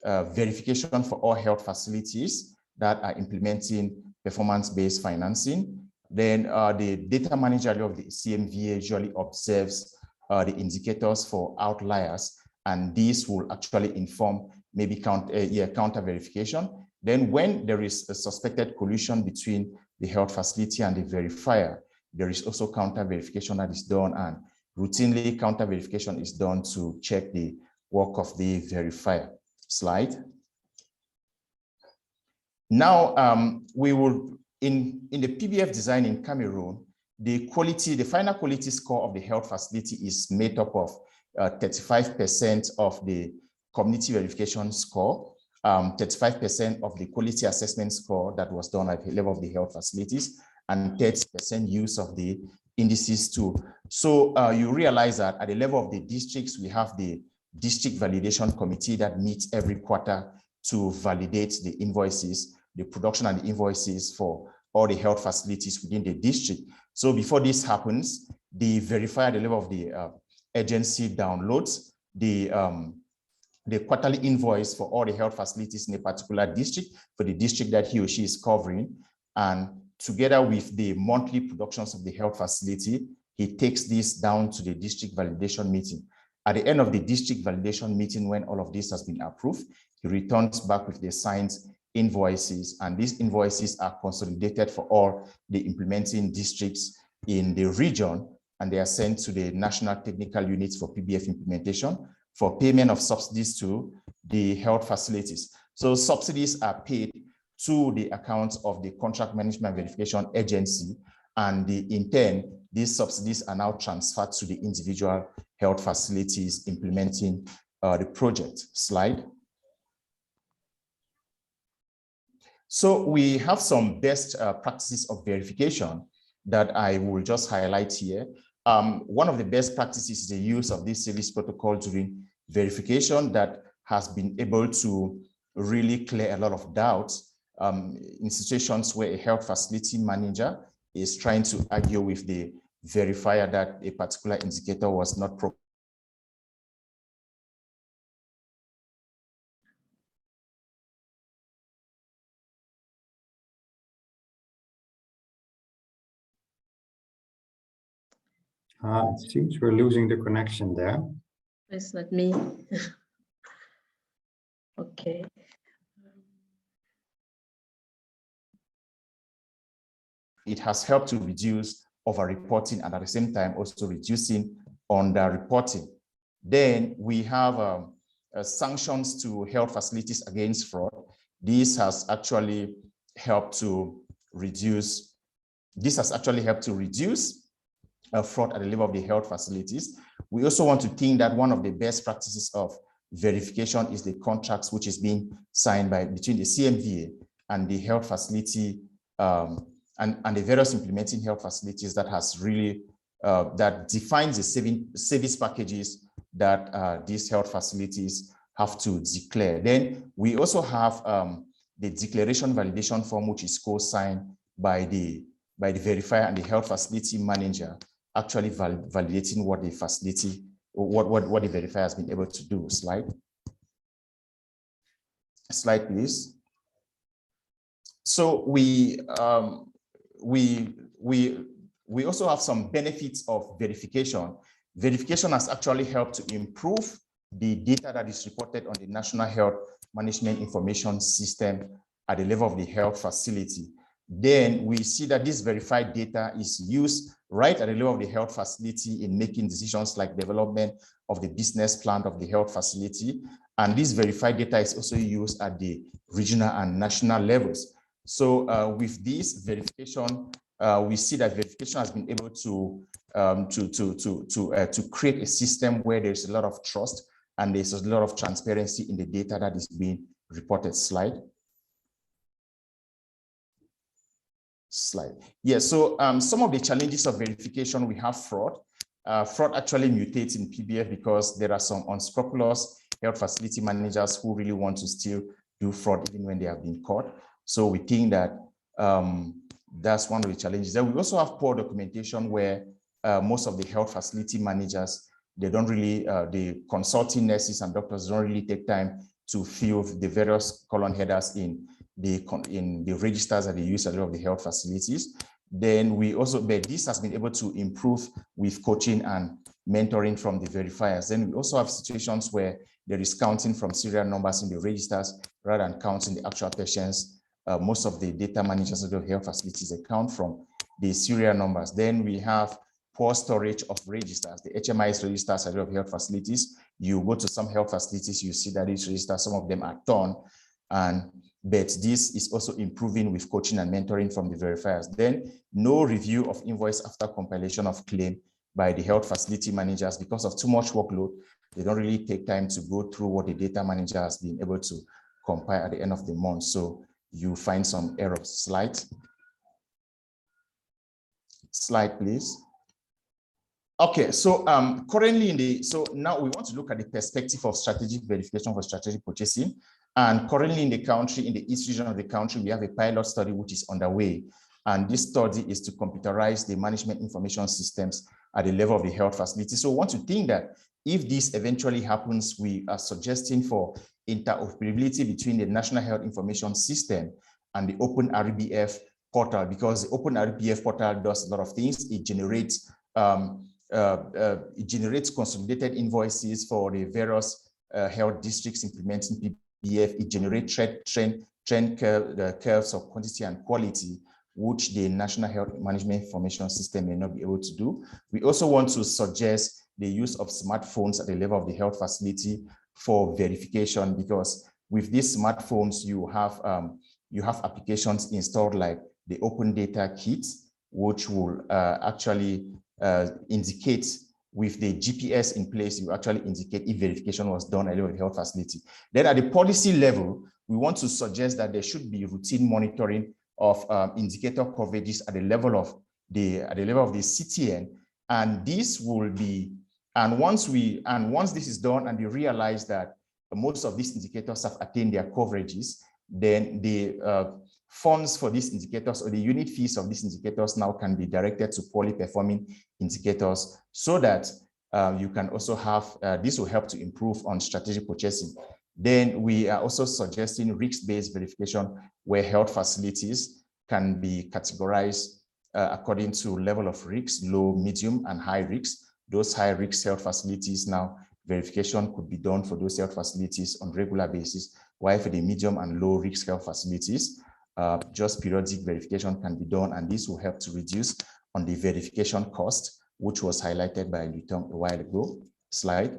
verification for all health facilities that are implementing performance-based financing. Then the data manager of the CMVA usually observes the indicators for outliers, and these will actually inform maybe counter verification. Then when there is a suspected collusion between the health facility and the verifier, there is also counter verification that is done, and routinely counter verification is done to check the work of the verifier. Slide. Now we will, in the PBF design in Cameroon, the final quality score of the health facility is made up of 35% of the community verification score, 35% of the quality assessment score that was done at the level of the health facilities, and 30% use of the indices too. So you realize that at the level of the districts, we have the district validation committee that meets every quarter to validate the invoices, the production and the invoices for all the health facilities within the district. So before this happens, the verifier at the level of the agency downloads the quarterly invoice for all the health facilities in a particular district for the district that he or she is covering. And together with the monthly productions of the health facility, he takes this down to the district validation meeting. At the end of the district validation meeting, when all of this has been approved, he returns back with the signed invoices, and these invoices are consolidated for all the implementing districts in the region, and they are sent to the national technical units for PBF implementation for payment of subsidies to the health facilities. So subsidies are paid to the accounts of the contract management verification agency, and in turn, these subsidies are now transferred to the individual health facilities implementing the project. Slide. So we have some best practices of verification that I will just highlight here. One of the best practices is the use of this service protocol during verification that has been able to really clear a lot of doubts in situations where a health facility manager is trying to argue with the verifier that a particular indicator was not proper. It seems we're losing the connection there. It's not me. Okay. It has helped to reduce over-reporting and at the same time also reducing under-reporting. Then we have sanctions to health facilities against fraud. This has actually helped to reduce fraud at the level of the health facilities. We also want to think that one of the best practices of verification is the contracts which is being signed between the CMVA and the health facility and the various implementing health facilities that has really that defines the service packages that these health facilities have to declare. Then we also have the declaration validation form, which is co-signed by the verifier and the health facility manager, actually validating what the facility, what the verifier has been able to do. Slide, please. So we also have some benefits of verification. Verification has actually helped to improve the data that is reported on the National Health Management Information System at the level of the health facility. Then we see that this verified data is used right at the level of the health facility in making decisions like development of the business plan of the health facility. And this verified data is also used at the regional and national levels. So with this verification, we see that verification has been able to create a system where there's a lot of trust and there's a lot of transparency in the data that is being reported. Slide. Yeah, so some of the challenges of verification, we have fraud. Fraud actually mutates in PBF because there are some unscrupulous health facility managers who really want to still do fraud even when they have been caught. So we think that that's one of the challenges. Then we also have poor documentation where most of the health facility managers, they don't really, the consulting nurses and doctors don't really take time to fill the various column headers in the registers that they use at a lot of the health facilities. Then we also, but this has been able to improve with coaching and mentoring from the verifiers. Then we also have situations where there is counting from serial numbers in the registers rather than counting the actual patients. Most of the data managers of the health facilities account from the serial numbers. Then we have poor storage of registers, the HMIS registers at the health facilities. You go to some health facilities, you see that these registers, some of them are torn, but this is also improving with coaching and mentoring from the verifiers. Then no review of invoice after compilation of claim by the health facility managers because of too much workload. They don't really take time to go through what the data manager has been able to compile at the end of the month. So you find some errors. Slide, please. Okay, so currently now we want to look at the perspective of strategic verification for strategic purchasing. And currently in the country, in the east region of the country, we have a pilot study which is underway. And this study is to computerize the management information systems at the level of the health facility. So we want to think that if this eventually happens, we are suggesting for interoperability between the National Health Information System and the Open RBF portal, because the Open RBF portal does a lot of things. It generates consolidated invoices for the various health districts implementing PBF. It generates trend curves of quantity and quality, which the National Health Management Information System may not be able to do. We also want to suggest the use of smartphones at the level of the health facility for verification, because with these smartphones, you have applications installed like the Open Data Kit, which will actually indicate with the GPS in place, you actually indicate if verification was done at the health facility. Then at the policy level, we want to suggest that there should be routine monitoring of indicator coverages at the level of the CTN, and this will be, and once this is done and we realize that most of these indicators have attained their coverages, then the funds for these indicators or the unit fees of these indicators now can be directed to poorly performing indicators, so that you can also have, this will help to improve on strategic purchasing. Then we are also suggesting risk-based verification, where health facilities can be categorized according to level of risk, low, medium, and high risk. Those high risk health facilities, now verification could be done for those health facilities on regular basis, while for the medium and low risk health facilities, just periodic verification can be done, and this will help to reduce on the verification cost, which was highlighted by Lurton a while ago. Slide.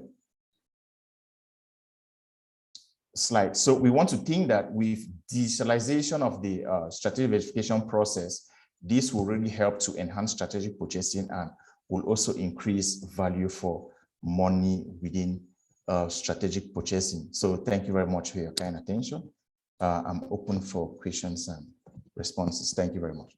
So we want to think that with digitalization of the strategic verification process, this will really help to enhance strategic purchasing and will also increase value for money within strategic purchasing. So thank you very much for your kind attention. I'm open for questions and responses. Thank you very much.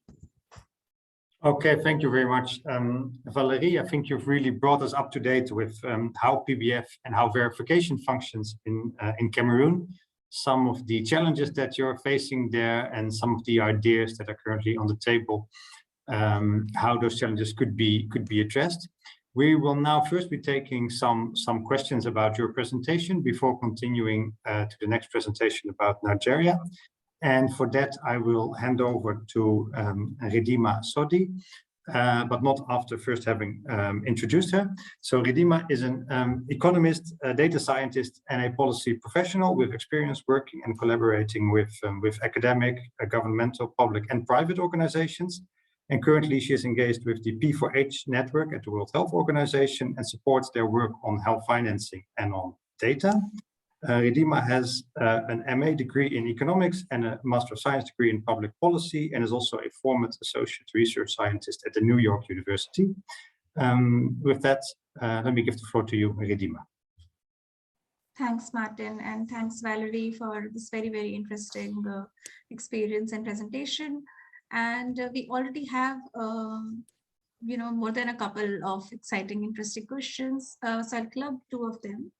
Okay, thank you very much, Valéry. I think you've really brought us up to date with how PBF and how verification functions in Cameroon, some of the challenges that you're facing there, and some of the ideas that are currently on the table, how those challenges could be addressed. We will now first be taking some questions about your presentation before continuing to the next presentation about Nigeria. And for that, I will hand over to Ridhima Sodhi, but not after first having introduced her. So Ridhima is an economist, a data scientist, and a policy professional with experience working and collaborating with academic, governmental, public, and private organizations. And currently she is engaged with the P4H Network at the World Health Organization and supports their work on health financing and on data. Ridhima has an MA degree in economics and a Master of Science degree in public policy, and is also a former associate research scientist at the New York University. With that, let me give the floor to you, Ridhima. Thanks, Maarten, and thanks, Valéry, for this very, very interesting experience and presentation. And we already have, more than a couple of exciting, interesting questions. So I'll club two of them.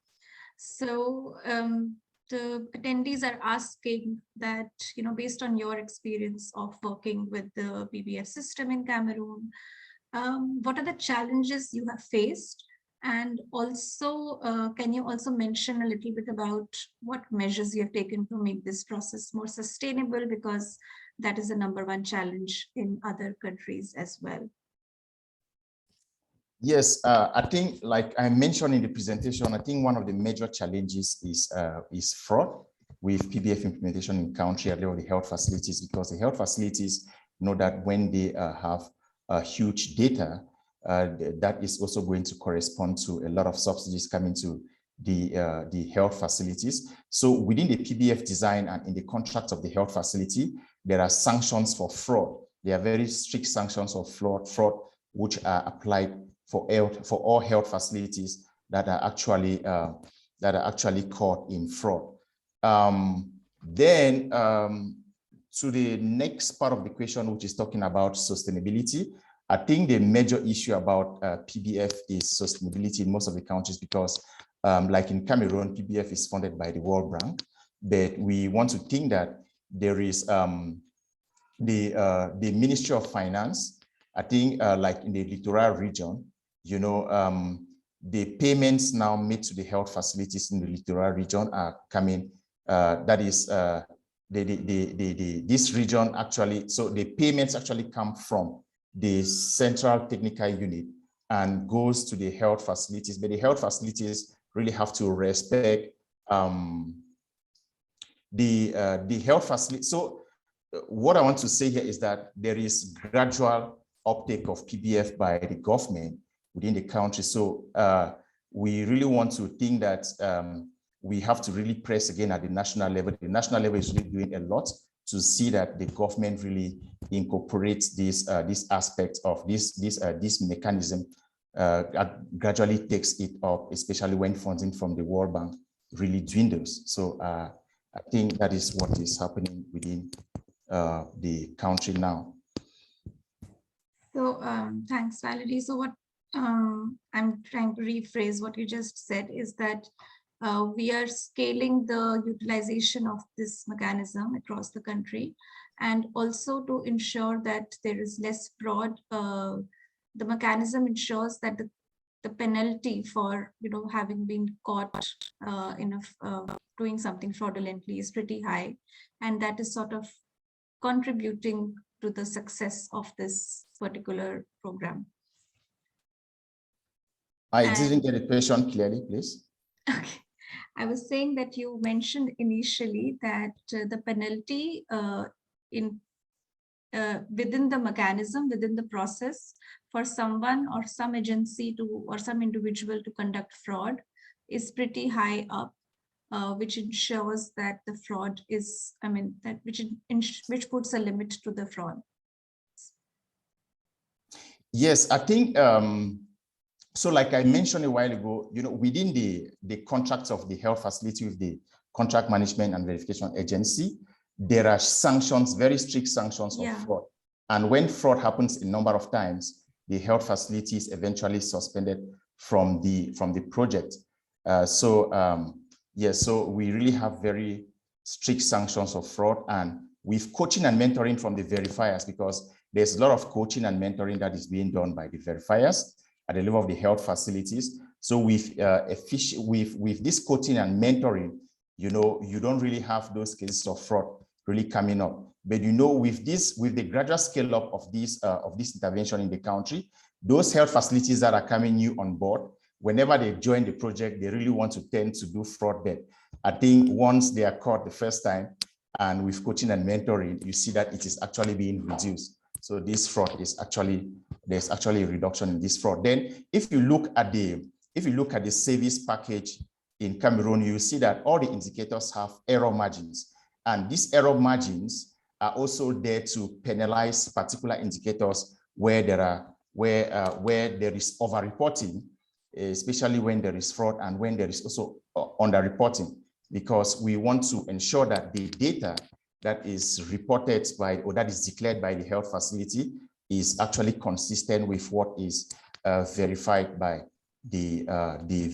So the attendees are asking that, based on your experience of working with the PBF system in Cameroon, what are the challenges you have faced? And also, can you also mention a little bit about what measures you have taken to make this process more sustainable, because that is the #1 challenge in other countries as well? Yes, I think, like I mentioned in the presentation, I think one of the major challenges is fraud with PBF implementation in country at the level of the health facilities, because the health facilities know that when they have huge data, that is also going to correspond to a lot of subsidies coming to the health facilities. So within the PBF design and in the contract of the health facility, there are sanctions for fraud. There are very strict sanctions of fraud which are applied for all health facilities that are actually caught in fraud. To the next part of the question, which is talking about sustainability, I think the major issue about PBF is sustainability in most of the countries because like in Cameroon, PBF is funded by the World Bank, but we want to think that there is the Ministry of Finance. I think like in the littoral region, you know, the payments now made to the health facilities in the littoral region are coming. That is this region actually. So the payments actually come from the central technical unit and goes to the health facilities, but the health facilities really have to respect the health facility. So what I want to say here is that there is gradual uptake of PBF by the government within the country. So we really want to think that we have to really press again at the national level. The national level is really doing a lot to see that the government really incorporates this aspect of this mechanism, gradually takes it up, especially when funding from the World Bank really dwindles. So I think that is what is happening within the country now. So thanks, Valéry. So what I'm trying to rephrase what you just said is that we are scaling the utilization of this mechanism across the country, and also to ensure that there is less fraud. The mechanism ensures that the penalty for having been caught doing something fraudulently is pretty high, and that is sort of contributing to the success of this particular program. I didn't get the question clearly, please. Okay. I was saying that you mentioned initially that the penalty within the mechanism, within the process, for someone or some agency or some individual to conduct fraud is pretty high up, which ensures that the fraud is, which puts a limit to the fraud. Yes, I think so. Like I mentioned a while ago, within the contracts of the health facility with the Contract Management and Verification Agency, there are sanctions, very strict sanctions of fraud. And when fraud happens a number of times, the health facility is eventually suspended from the project. So we really have very strict sanctions of fraud, and with coaching and mentoring from the verifiers, because there's a lot of coaching and mentoring that is being done by the verifiers at the level of the health facilities. So with this coaching and mentoring, you don't really have those cases of fraud really coming up. But with the gradual scale up of this intervention in the country, those health facilities that are coming new on board, whenever they join the project, they really want to tend to do fraud bet. I think once they are caught the first time, and with coaching and mentoring, you see that it is actually being reduced. So this fraud is there's actually a reduction in this fraud. Then if you look at the service package in Cameroon, you see that all the indicators have error margins, and these error margins are also there to penalize particular indicators where there is over-reporting, especially when there is fraud and when there is also under-reporting, because we want to ensure that the data that is reported by or that is declared by the health facility is actually consistent with what is verified by the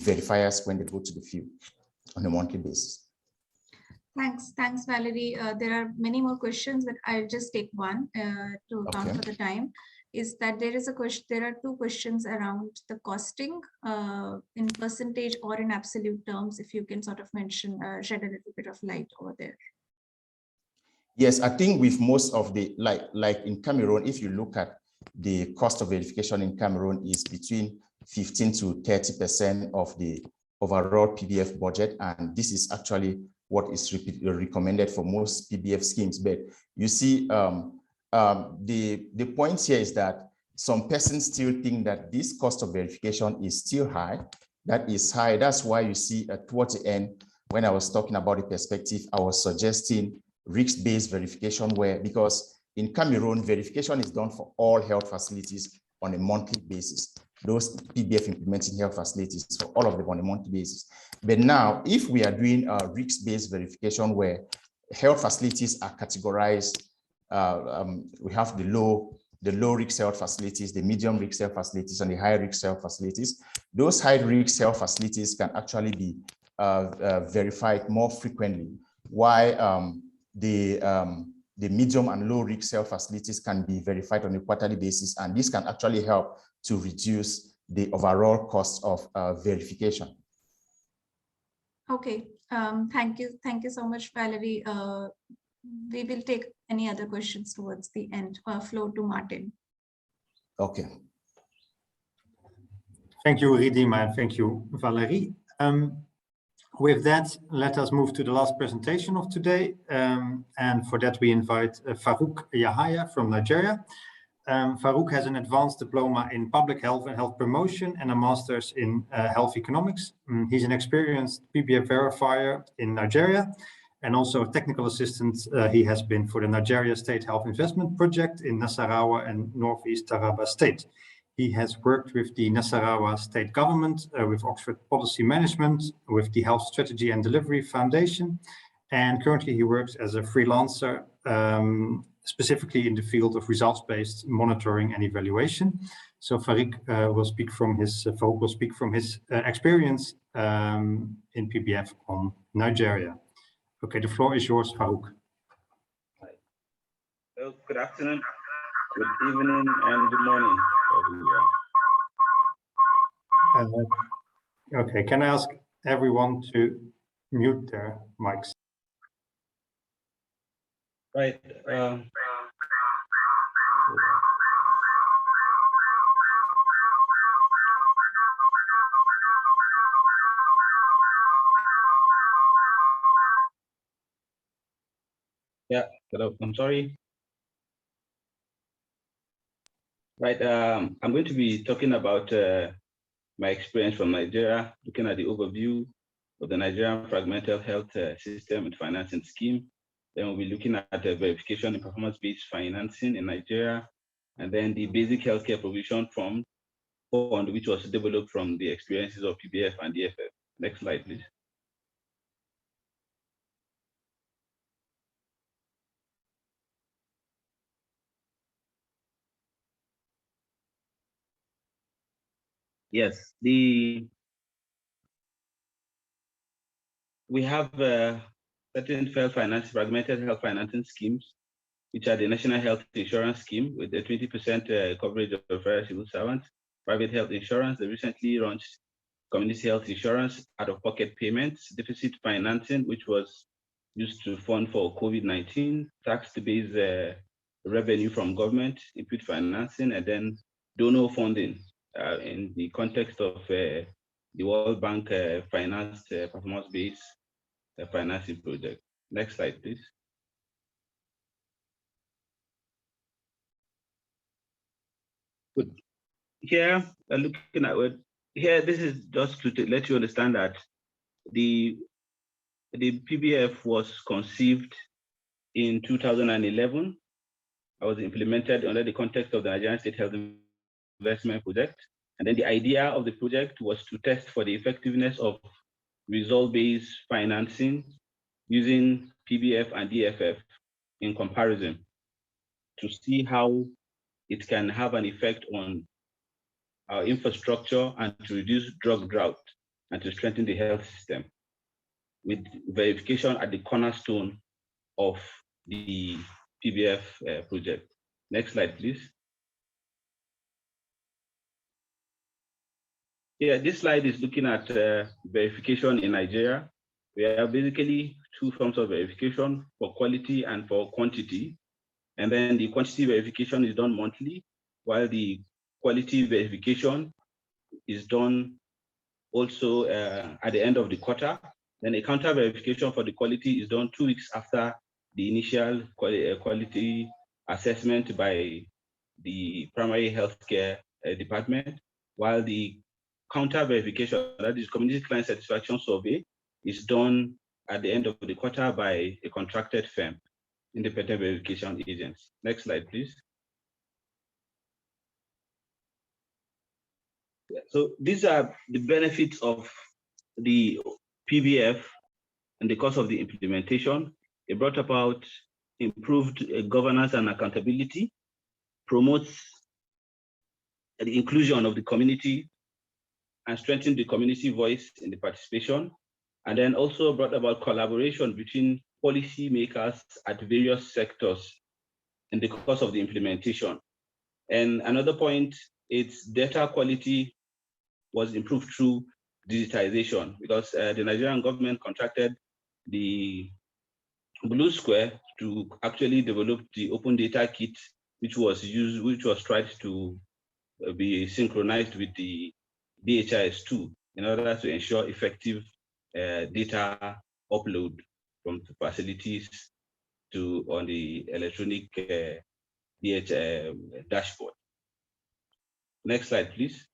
verifiers when they go to the field on a monthly basis. Thanks, Valéry. There are many more questions, but I'll just take one to account for the time. Is that there are two questions around the costing in percentage or in absolute terms, if you can sort of mention, shed a little bit of light over there. Yes, I think with most of the, like in Cameroon, if you look at the cost of verification in Cameroon is between 15 to 30% of the overall PBF budget. And this is actually what is recommended for most PBF schemes. But you see, the point here is that some persons still think that this cost of verification is still high. That is high. That's why you see towards the end, when I was talking about the perspective, I was suggesting risk-based verification, because in Cameroon, verification is done for all health facilities on a monthly basis. Those PBF implementing health facilities for all of them on a monthly basis. But now, if we are doing a risk-based verification where health facilities are categorized, we have the low, the low risk health facilities, the medium risk health facilities, and the high risk health facilities. Those high risk health facilities can actually be verified more frequently, while the medium and low risk health facilities can be verified on a quarterly basis, and this can actually help to reduce the overall cost of verification. Okay, thank you so much, Valerie. We will take any other questions towards the end. Floor to Maarten. Okay. Thank you, Ridhima, and thank you, Valerie. With that, let us move to the last presentation of today. And for that, we invite Faruk Yahaya from Nigeria. Faruk has an advanced diploma in public health and health promotion and a master's in health economics. He's an experienced PBF verifier in Nigeria and also a technical assistant. He has been for the Nigeria State Health Investment Project in Nasarawa and Northeast Taraba State. He has worked with the Nasarawa state government, with Oxford Policy Management, with the Health Strategy and Delivery Foundation, and currently he works as a freelancer, specifically in the field of results-based monitoring and evaluation. So Faruk will speak from his experience in PBF on Nigeria. Okay, the floor is yours, Faruk. Well, good afternoon, good evening, and good morning, everyone. Okay, can I ask everyone to mute their mics? Right. Yeah, I'm sorry. Right, I'm going to be talking about my experience from Nigeria, looking at the overview of the Nigerian Fragmented Health System and Financing Scheme. Then we'll be looking at the verification and performance-based financing in Nigeria, and then the basic healthcare provision fund, which was developed from the experiences of PBF and DFF. Next slide, please. Yes, we have certain fragmented health financing schemes, which are the National Health Insurance Scheme with the 20% coverage of federal civil servants, private health insurance, the recently launched community health insurance, out-of-pocket payments, deficit financing, which was used to fund for COVID-19, tax-based revenue from government, input financing, and then donor funding in the context of the World Bank financed performance-based financing project. Next slide, please. Good. Here, looking at what here, this is just to let you understand that the PBF was conceived in 2011. I was implemented under the context of the Nigerian State Health Investment Project. And then the idea of the project was to test for the effectiveness of result-based financing using PBF and DFF in comparison to see how it can have an effect on our infrastructure and to reduce drug drought and to strengthen the health system, with verification at the cornerstone of the PBF project. Next slide, please. Yeah, this slide is looking at verification in Nigeria. We have basically two forms of verification, for quality and for quantity. And then the quantity verification is done monthly, while the quality verification is done also at the end of the quarter. Then a counter verification for the quality is done 2 weeks after the initial quality assessment by the primary healthcare department, while the counter verification, that is community client satisfaction survey, is done at the end of the quarter by a contracted firm, independent verification agents. Next slide, please. So these are the benefits of the PBF and the cost of the implementation. It brought about improved governance and accountability. promotes the inclusion of the community and strengthen the community voice in the participation, and then also brought about collaboration between policy makers at various sectors in the course of the implementation. And another point, its data quality was improved through digitization, because the Nigerian government contracted the Bluesquare to actually develop the open data kit, which was tried to be synchronized with the DHIS2 in order to ensure effective data upload from the facilities to on the electronic dashboard. Next slide, please.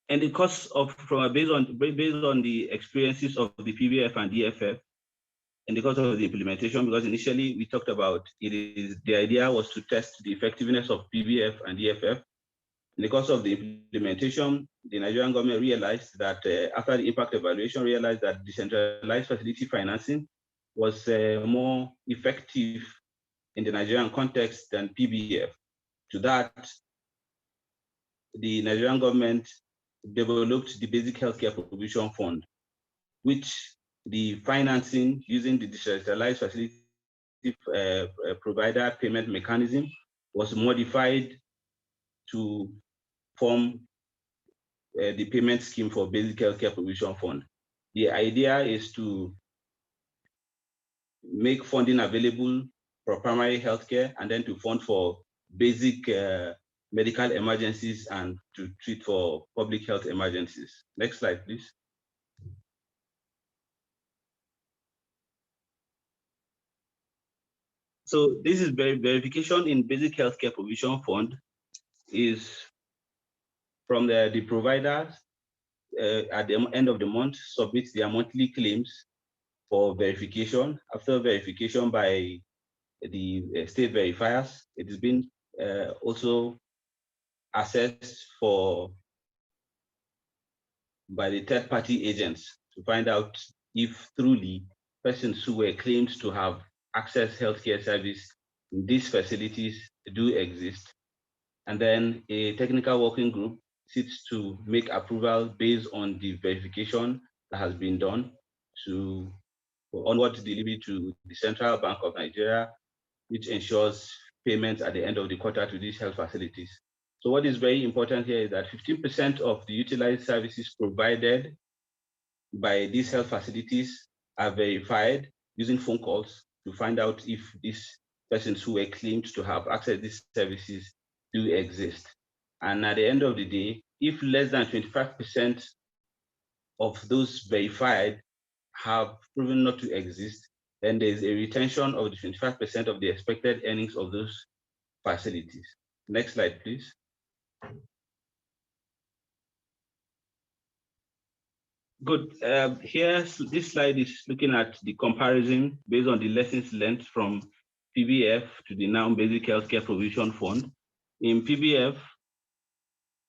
And the cost of based on the experiences of the PBF and DFF, and because of the implementation, because initially we talked about the idea was to test the effectiveness of PBF and DFF. In the course of the implementation, the Nigerian government realized that after the impact evaluation, realized that decentralized facility financing was more effective in the Nigerian context than PBF. To that, the Nigerian government developed the Basic Healthcare Provision Fund, which the financing using the decentralized facility provider payment mechanism was modified to form the payment scheme for Basic Healthcare Provision Fund. The idea is to make funding available for primary healthcare and then to fund for basic medical emergencies and to treat for public health emergencies. Next slide, please. So this is verification in Basic Healthcare Provision Fund is from the providers at the end of the month submit their monthly claims for verification. After verification by the state verifiers, it has been also assessed by the third-party agents to find out if truly persons who were claimed to have access healthcare service in these facilities do exist. And then a technical working group sits to make approval based on the verification that has been done to onward delivery to the Central Bank of Nigeria, which ensures payments at the end of the quarter to these health facilities. So what is very important here is that 15% of the utilized services provided by these health facilities are verified using phone calls to find out if these persons who were claimed to have access to these services do exist. And at the end of the day, if less than 25% of those verified have proven not to exist, then there's a retention of the 25% of the expected earnings of those facilities. Next slide, please. Good. Here, this slide is looking at the comparison based on the lessons learned from PBF to the now Basic Healthcare Provision Fund. In PBF,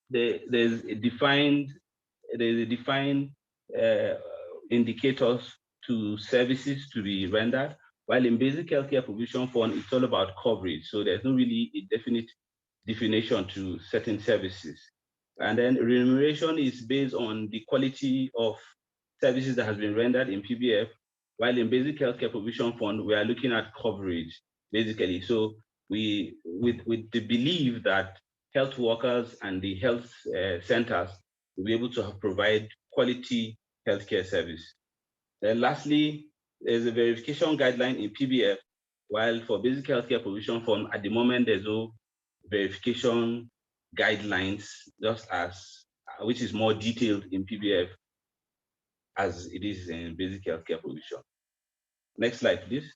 there's a defined indicators to services to be rendered, while in Basic Healthcare Provision Fund, it's all about coverage. So there's not really a definite definition to certain services. And then remuneration is based on the quality of services that has been rendered in PBF, while in Basic Healthcare Provision Fund, we are looking at coverage, basically. So with the belief that health workers and the health centers will be able to provide quality healthcare service. Then lastly, there's a verification guideline in PBF, while for Basic Healthcare Provision Fund, at the moment, there's no verification guidelines, just as which is more detailed in PBF as it is in Basic Healthcare Provision. Next slide, please.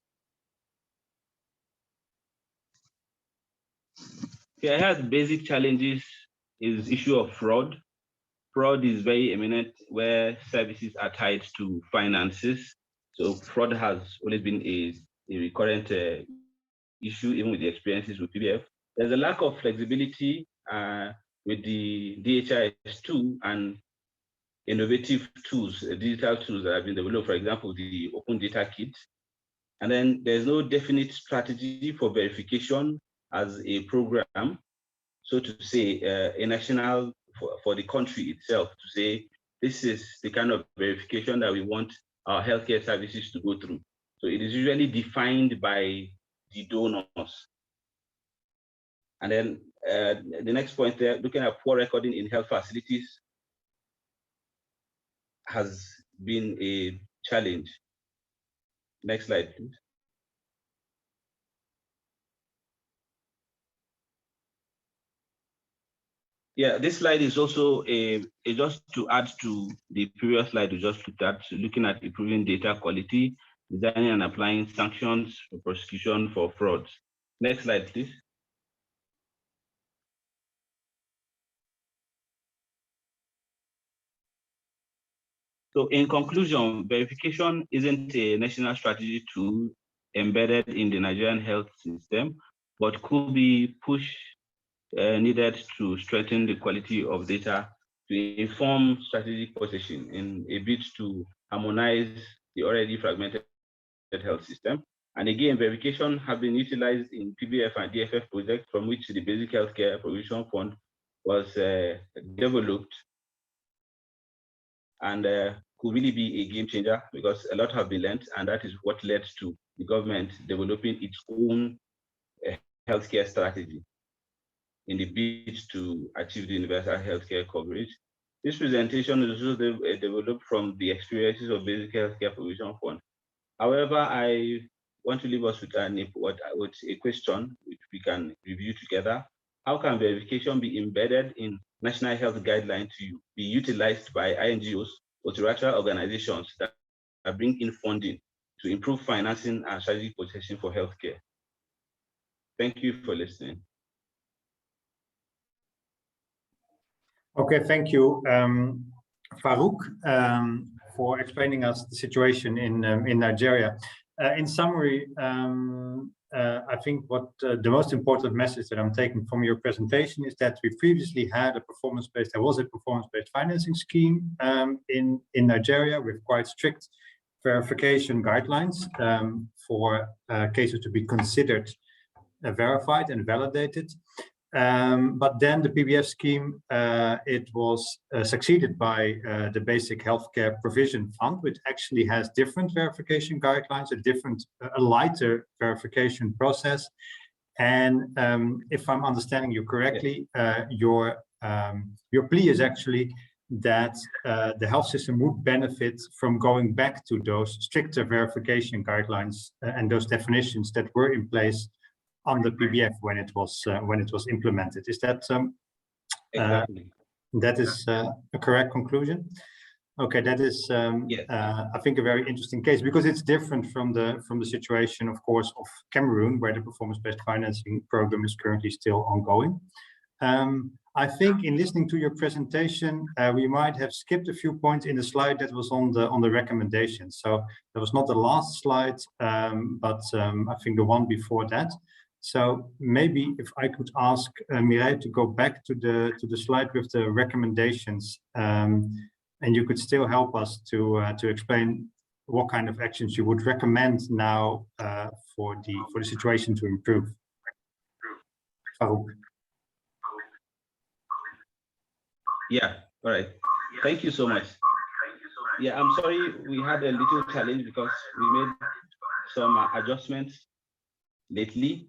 Here I have basic challenges is issue of fraud. Fraud is very eminent where services are tied to finances. So fraud has always been a recurrent issue, even with the experiences with PBF. There's a lack of flexibility with the DHIS2 and innovative tools, digital tools that have been developed, for example, the Open Data Kit. And then there's no definite strategy for verification as a program, so to say, a national for the country itself, to say, this is the kind of verification that we want our healthcare services to go through. So it is usually defined by the donors. And then the next point there, looking at poor recording in health facilities has been a challenge. Next slide, please. Yeah, this slide is also just to add to the previous slide we just looked at, looking at improving data quality, designing and applying sanctions for prosecution for frauds. Next slide, please. So in conclusion, verification isn't a national strategy tool embedded in the Nigerian health system, but could be pushed needed to strengthen the quality of data to inform strategic position in a bid to harmonize the already fragmented health system. And again, verification have been utilized in PBF and DFF projects from which the Basic Healthcare Provision Fund was developed, and could really be a game changer because a lot have been learned, and that is what led to the government developing its own healthcare strategy in the bid to achieve the universal healthcare coverage. This presentation is also developed from the experiences of Basic Healthcare Provision Fund. However, I want to leave us with a question which we can review together. How can verification be embedded in national health guidelines to be utilized by INGOs, multilateral organizations that bring in funding to improve financing and strategic protection for healthcare? Thank you for listening. Okay, thank you, Faruk, for explaining us the situation in Nigeria. In summary, I think what the most important message that I'm taking from your presentation is that we previously had a performance-based financing scheme in Nigeria with quite strict verification guidelines for cases to be considered verified and validated. But then the PBF scheme, it was succeeded by the Basic Healthcare Provision Fund, which actually has different verification guidelines, a lighter verification process. And if I'm understanding you correctly, your plea is actually that the health system would benefit from going back to those stricter verification guidelines and those definitions that were in place on the PBF when it was implemented. Is that Exactly. That is a correct conclusion? Okay, that is Yes. I think a very interesting case because it's different from the situation, of course, of Cameroon, where the performance-based financing program is currently still ongoing. I think in listening to your presentation, we might have skipped a few points in the slide that was on the recommendations. So that was not the last slide, but I think the one before that. So maybe if I could ask Mireille to go back to the slide with the recommendations, and you could still help us to explain what kind of actions you would recommend now for the situation to improve. Faruk. Yeah, all right. Thank you so much. Yeah, I'm sorry we had a little challenge because we made some adjustments lately.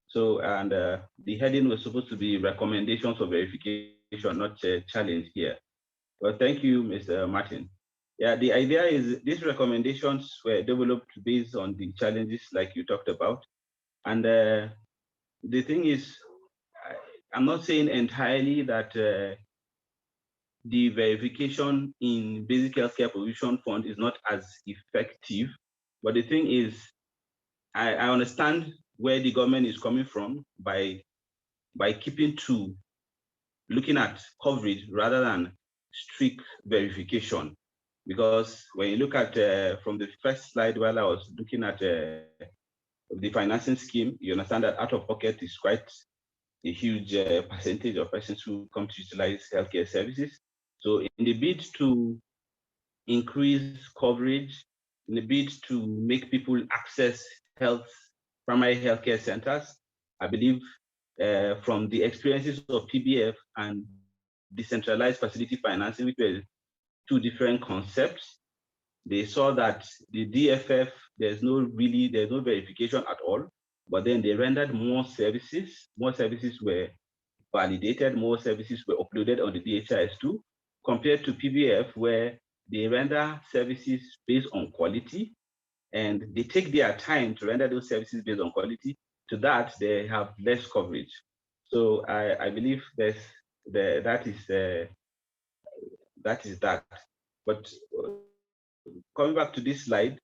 So, and the heading was supposed to be recommendations for verification, not a challenge here. Well, thank you, Mr. Martin. Yeah, the idea is these recommendations were developed based on the challenges like you talked about. And the thing is, I'm not saying entirely that the verification in Basic Healthcare Provision Fund is not as effective. But the thing is, I understand where the government is coming from by keeping to looking at coverage rather than strict verification. Because when you look at from the first slide while I was looking at the financing scheme, you understand that out of pocket is quite a huge percentage of persons who come to utilize healthcare services. So in the bid to increase coverage, in the bid to make people access primary healthcare centers, I believe from the experiences of PBF and decentralized facility financing, which were two different concepts, they saw that the DFF, there's no verification at all, but then they rendered more services were validated, more services were uploaded on the DHIS2, compared to PBF, where they render services based on quality, and they take their time to render those services based on quality. To that, they have less coverage. So I believe that is that. But coming back to this slide,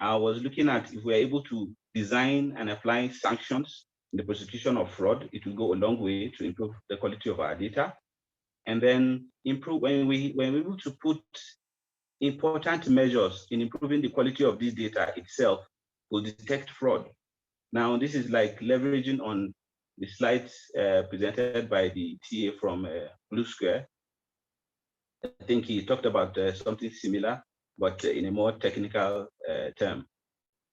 I was looking at if we're able to design and apply sanctions in the prosecution of fraud, it will go a long way to improve the quality of our data. And then improve when we're able to put important measures in improving the quality of this data itself will detect fraud. Now, this is like leveraging on the slides presented by the TA from Bluesquare. I think he talked about something similar, but in a more technical term.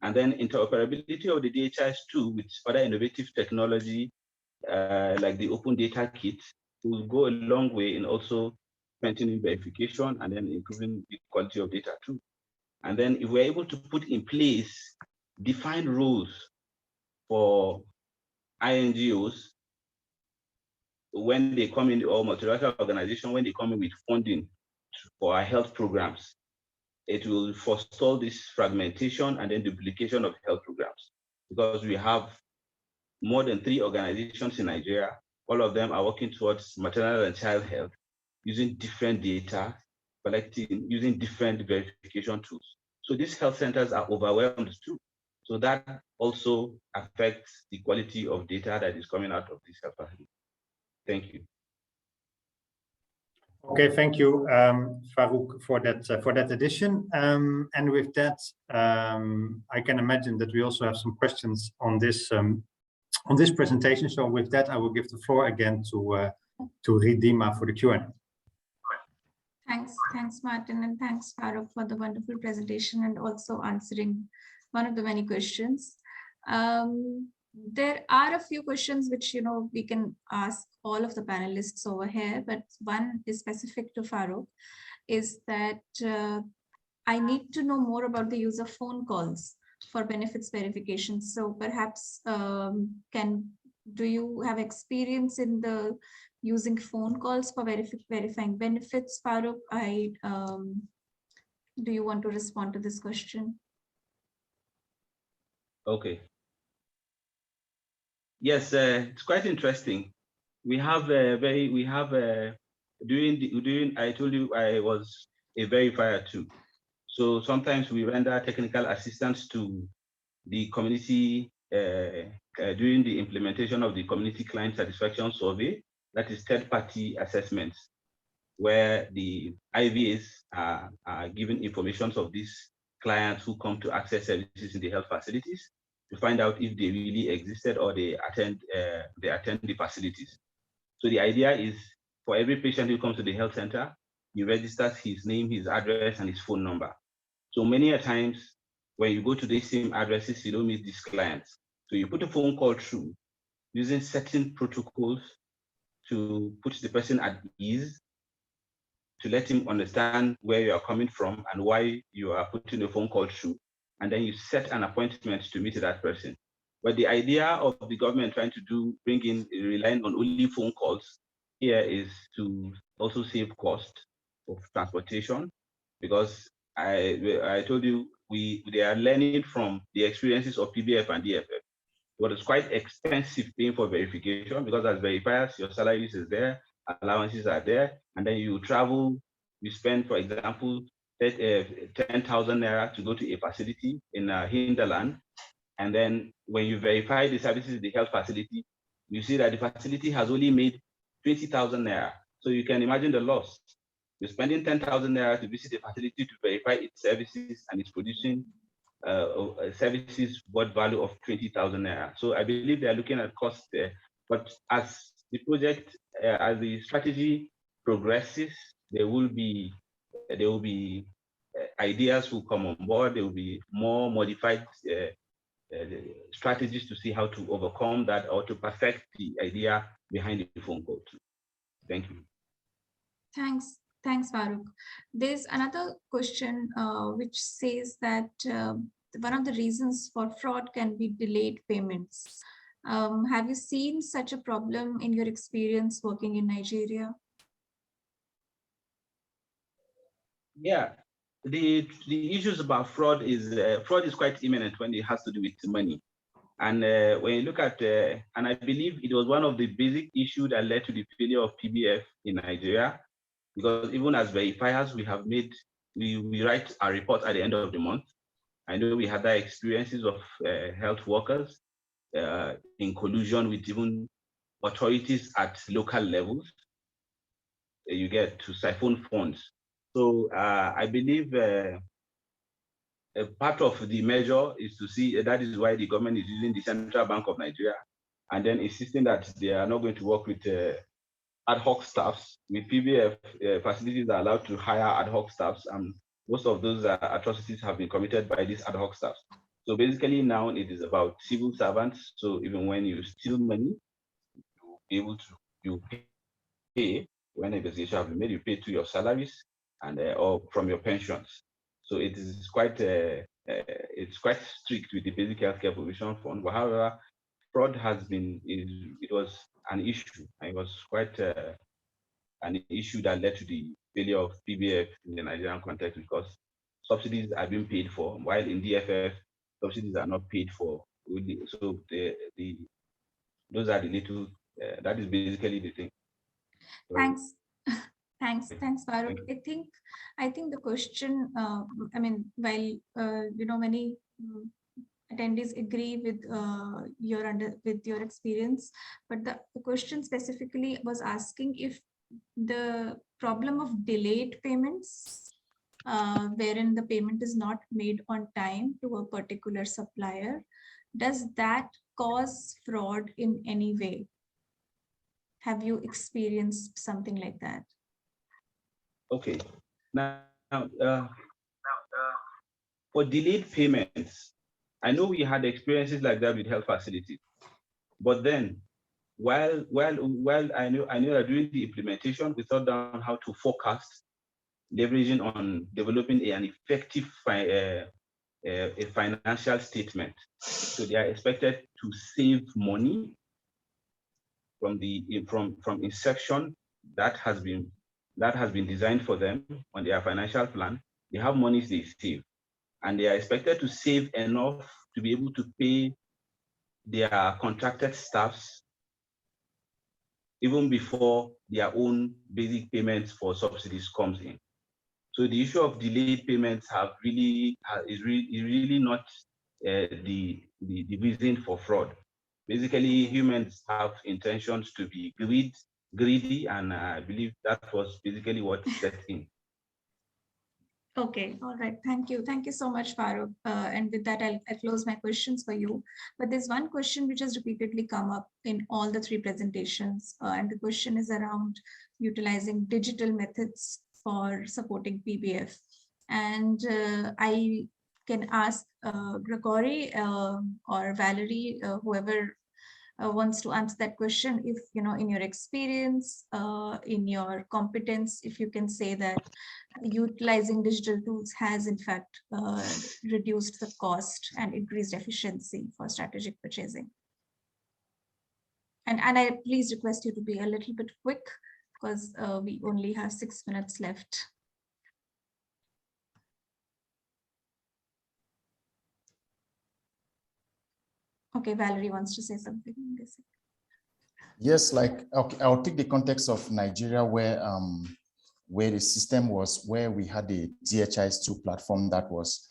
And then interoperability of the DHIS2 with other innovative technology, like the Open Data Kit, will go a long way in also strengthening verification and then improving the quality of data too. And then if we're able to put in place defined rules for INGOs when they come in, or multilateral organization, when they come in with funding for our health programs, it will forestall this fragmentation and then duplication of health programs, because we have more than 3 organizations in Nigeria. All of them are working towards maternal and child health using different data, using different verification tools. So these health centers are overwhelmed too. So that also affects the quality of data that is coming out of this health facility. Thank you. Okay, thank you, Faruk, for that addition. And with that, I can imagine that we also have some questions on this presentation. So with that, I will give the floor again to Ridhima for the Q&A. Thanks, Maarten, and thanks, Faruk, for the wonderful presentation and also answering one of the many questions. There are a few questions which we can ask all of the panelists over here, but one is specific to Faruk, is that I need to know more about the use of phone calls for benefits verification. So perhaps do you have experience in the using phone calls for verifying benefits, Faruk? Do you want to respond to this question? Okay. Yes, it's quite interesting. I told you I was a verifier too. So sometimes we render technical assistance to the community during the implementation of the community client satisfaction survey, that is third-party assessments, where the IVAs are given information of these clients who come to access services in the health facilities to find out if they really existed or they attend the facilities. So the idea is for every patient who comes to the health center, he registers his name, his address, and his phone number. So many a times when you go to these same addresses, you don't meet these clients. So you put a phone call through using certain protocols to put the person at ease, to let him understand where you are coming from and why you are putting a phone call through. And then you set an appointment to meet that person. But the idea of the government trying to relying on only phone calls here is to also save cost of transportation, because I told you they are learning from the experiences of PBF and DFF. But it's quite expensive paying for verification, because as verifiers, your salaries is there, allowances are there, and then you travel, you spend, for example, 10,000 naira to go to a facility in hinterland. And then when you verify the services in the health facility, you see that the facility has only made 20,000 naira. So you can imagine the loss. You're spending 10,000 naira to visit a facility to verify its services, and it's producing services worth value of 20,000 naira. So I believe they are looking at cost there. But as the project, as the strategy progresses, there will be ideas will come on board. There will be more modified strategies to see how to overcome that or to perfect the idea behind the phone call. Thank you. Thanks, Faruk. There's another question which says that one of the reasons for fraud can be delayed payments. Have you seen such a problem in your experience working in Nigeria? Yeah, the issues about fraud is quite imminent when it has to do with money. And when you look at, and I believe it was one of the basic issues that led to the failure of PBF in Nigeria, because even as verifiers, we write our report at the end of the month. I know we had that experiences of health workers in collusion with even authorities at local levels. You get to siphon funds. So I believe a part of the measure is to see that is why the government is using the Central Bank of Nigeria and then insisting that they are not going to work with ad hoc staffs. With PBF, facilities are allowed to hire ad hoc staffs, and most of those atrocities have been committed by these ad hoc staffs. So basically now it is about civil servants. So even when you steal money, you'll be able to pay. When investigation has been made, you pay to your salaries and or from your pensions. So it is quite it's quite strict with the basic healthcare provision fund. But however, fraud has been it was an issue. It was quite an issue that led to the failure of PBF in the Nigerian context, because subsidies are being paid for, while in DFF subsidies are not paid for. So those are the little. That is basically the thing. Thanks. Thanks, Faruk. I think the question, I mean, while many attendees agree with your experience, but the question specifically was asking if the problem of delayed payments, wherein the payment is not made on time to a particular supplier, does that cause fraud in any way? Have you experienced something like that? Okay. Now, for delayed payments, I know we had experiences like that with health facilities. But then, while I know that during the implementation, we thought down how to forecast, leveraging on developing an effective a financial statement. So they are expected to save money from inception. That has been designed for them on their financial plan. They have monies they save, and they are expected to save enough to be able to pay their contracted staffs even before their own basic payments for subsidies comes in. So the issue of delayed payments is really not the reason for fraud. Basically, humans have intentions to be greedy, and I believe that was basically what set in. Okay, all right. Thank you. Thank you so much, Faruk. And with that, I'll close my questions for you. But there's one question which has repeatedly come up in all the three presentations. And the question is around utilizing digital methods for supporting PBF. And I can ask Grégoire or Valéry, whoever wants to answer that question, if in your experience, in your competence, if you can say that utilizing digital tools has in fact reduced the cost and increased efficiency for strategic purchasing. And I please request you to be a little bit quick, because we only have 6 minutes left. Okay, Valéry wants to say something. Yes, like, okay, I'll take the context of Nigeria, where the system was, where we had the DHIS2 platform that was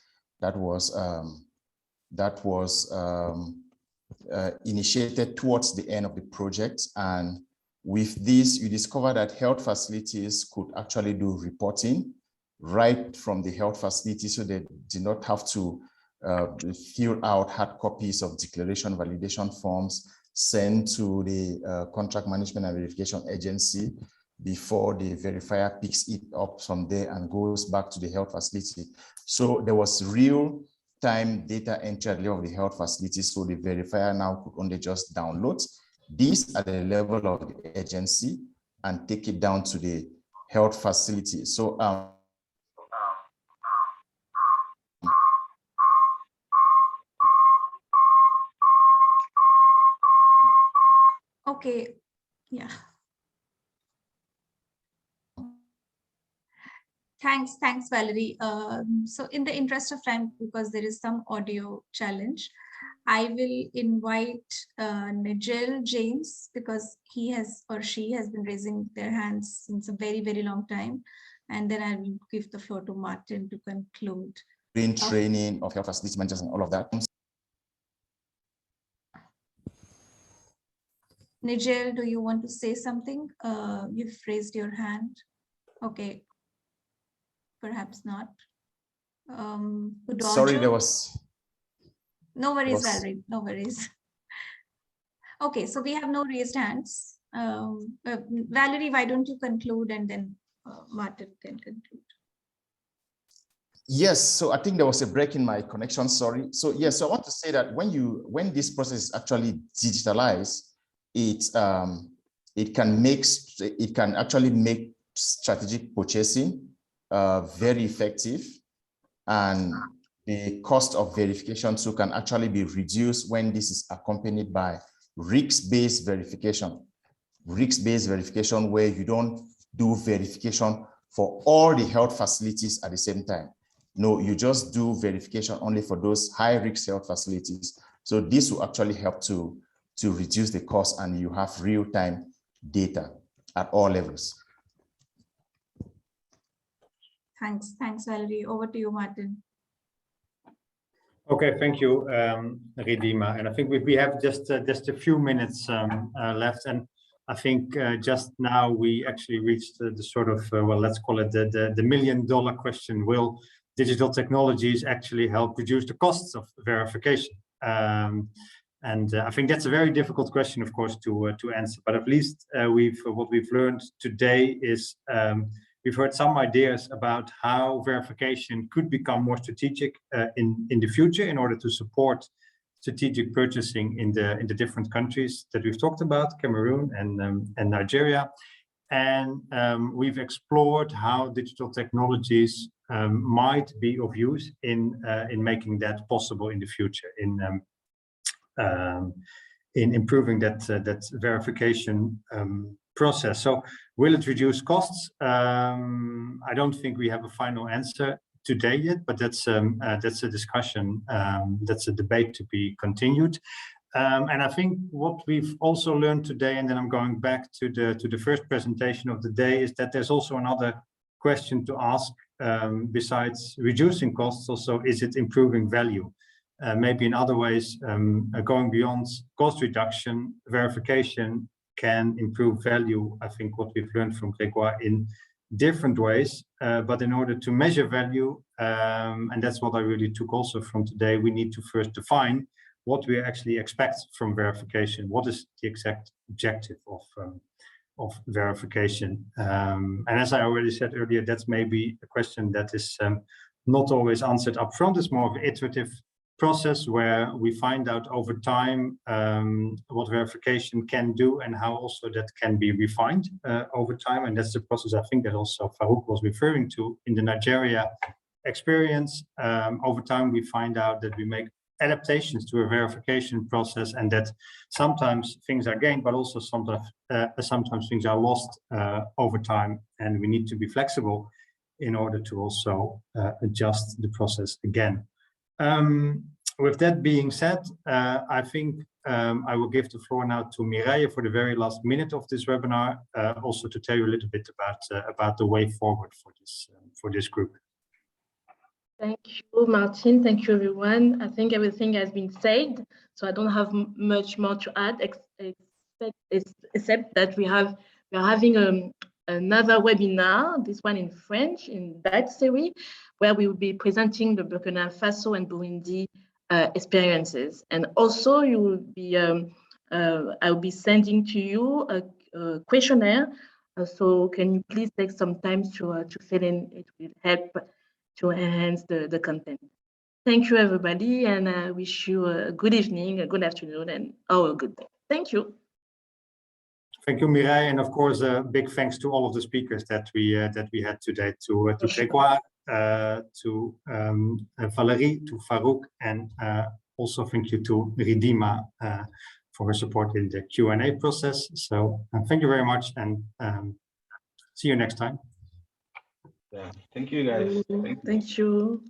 initiated towards the end of the project. And with this, you discover that health facilities could actually do reporting right from the health facility, so they did not have to fill out hard copies of declaration validation forms, sent to the contract management and verification agency before the verifier picks it up from there and goes back to the health facility. So there was real-time data entry at the level of the health facility, so the verifier now could only just download this at the level of the agency and take it down to the health facility. So okay, yeah. Thanks, Valerie. So in the interest of time, because there is some audio challenge, I will invite Nigel James, because he has or she has been raising their hands since a very, very long time. And then I will give the floor to Maarten to conclude. Training of health facility managers and all of that. Nigel, do you want to say something? You've raised your hand. Okay. Perhaps not. Sorry, there was. No worries, Valerie, no worries. Okay, so we have no raised hands. Valerie, why don't you conclude, and then Maarten can conclude. Yes, so I think there was a break in my connection, sorry. So yes, so I want to say that when this process is actually digitalized, it can actually make strategic purchasing very effective, and the cost of verification too can actually be reduced when this is accompanied by risk-based verification. Risk-based verification where you don't do verification for all the health facilities at the same time. No, you just do verification only for those high-risk health facilities. So this will actually help to reduce the cost, and you have real-time data at all levels. Thanks, Valerie. Over to you, Maarten. Okay, thank you, Ridhima. And I think we have just a few minutes left, and I think just now we actually reached the sort of well, let's call it the million-dollar question: will digital technologies actually help reduce the costs of verification? And I think that's a very difficult question, of course, to answer. But at least what we've learned today is we've heard some ideas about how verification could become more strategic in the future in order to support strategic purchasing in the different countries that we've talked about, Cameroon and Nigeria. And we've explored how digital technologies might be of use in making that possible in the future, in improving that verification process. So will it reduce costs? I don't think we have a final answer today yet, but that's a discussion, that's a debate to be continued. And I think what we've also learned today, and then I'm going back to the first presentation of the day, is that there's also another question to ask besides reducing costs. Also, is it improving value? Maybe in other ways, going beyond cost reduction, verification can improve value. I think what we've learned from Grégoire in different ways, but in order to measure value, and that's what I really took also from today, we need to first define what we actually expect from verification. What is the exact objective of verification? And as I already said earlier, that's maybe a question that is not always answered up front. It's more of an iterative process where we find out over time what verification can do and how also that can be refined over time. And that's the process I think that also Faruk was referring to in the Nigeria experience. Over time, we find out that we make adaptations to a verification process, and that sometimes things are gained, but also sometimes things are lost over time, and we need to be flexible in order to also adjust the process again. With that being said, I think I will give the floor now to Mireille for the very last minute of this webinar, also to tell you a little bit about the way forward for this group. Thank you, Maarten. Thank you, everyone. I think everything has been said, so I don't have much more to add, except that we are having another webinar, this one in French, in that series, where we will be presenting the Burkina Faso and Burundi experiences. And also, you will be, I will be sending to you a questionnaire So can you please take some time to fill in? It will help to enhance the content. Thank you, everybody, and I wish you a good evening, a good afternoon, and a good day. Thank you. Thank you, Mireille, and of course, a big thanks to all of the speakers that we had today, to Grégoire, to Valérie, to Faruk, and also thank you to Ridhima for her support in the Q&A process. So thank you very much, and see you next time. Yeah, thank you, guys. Thank you.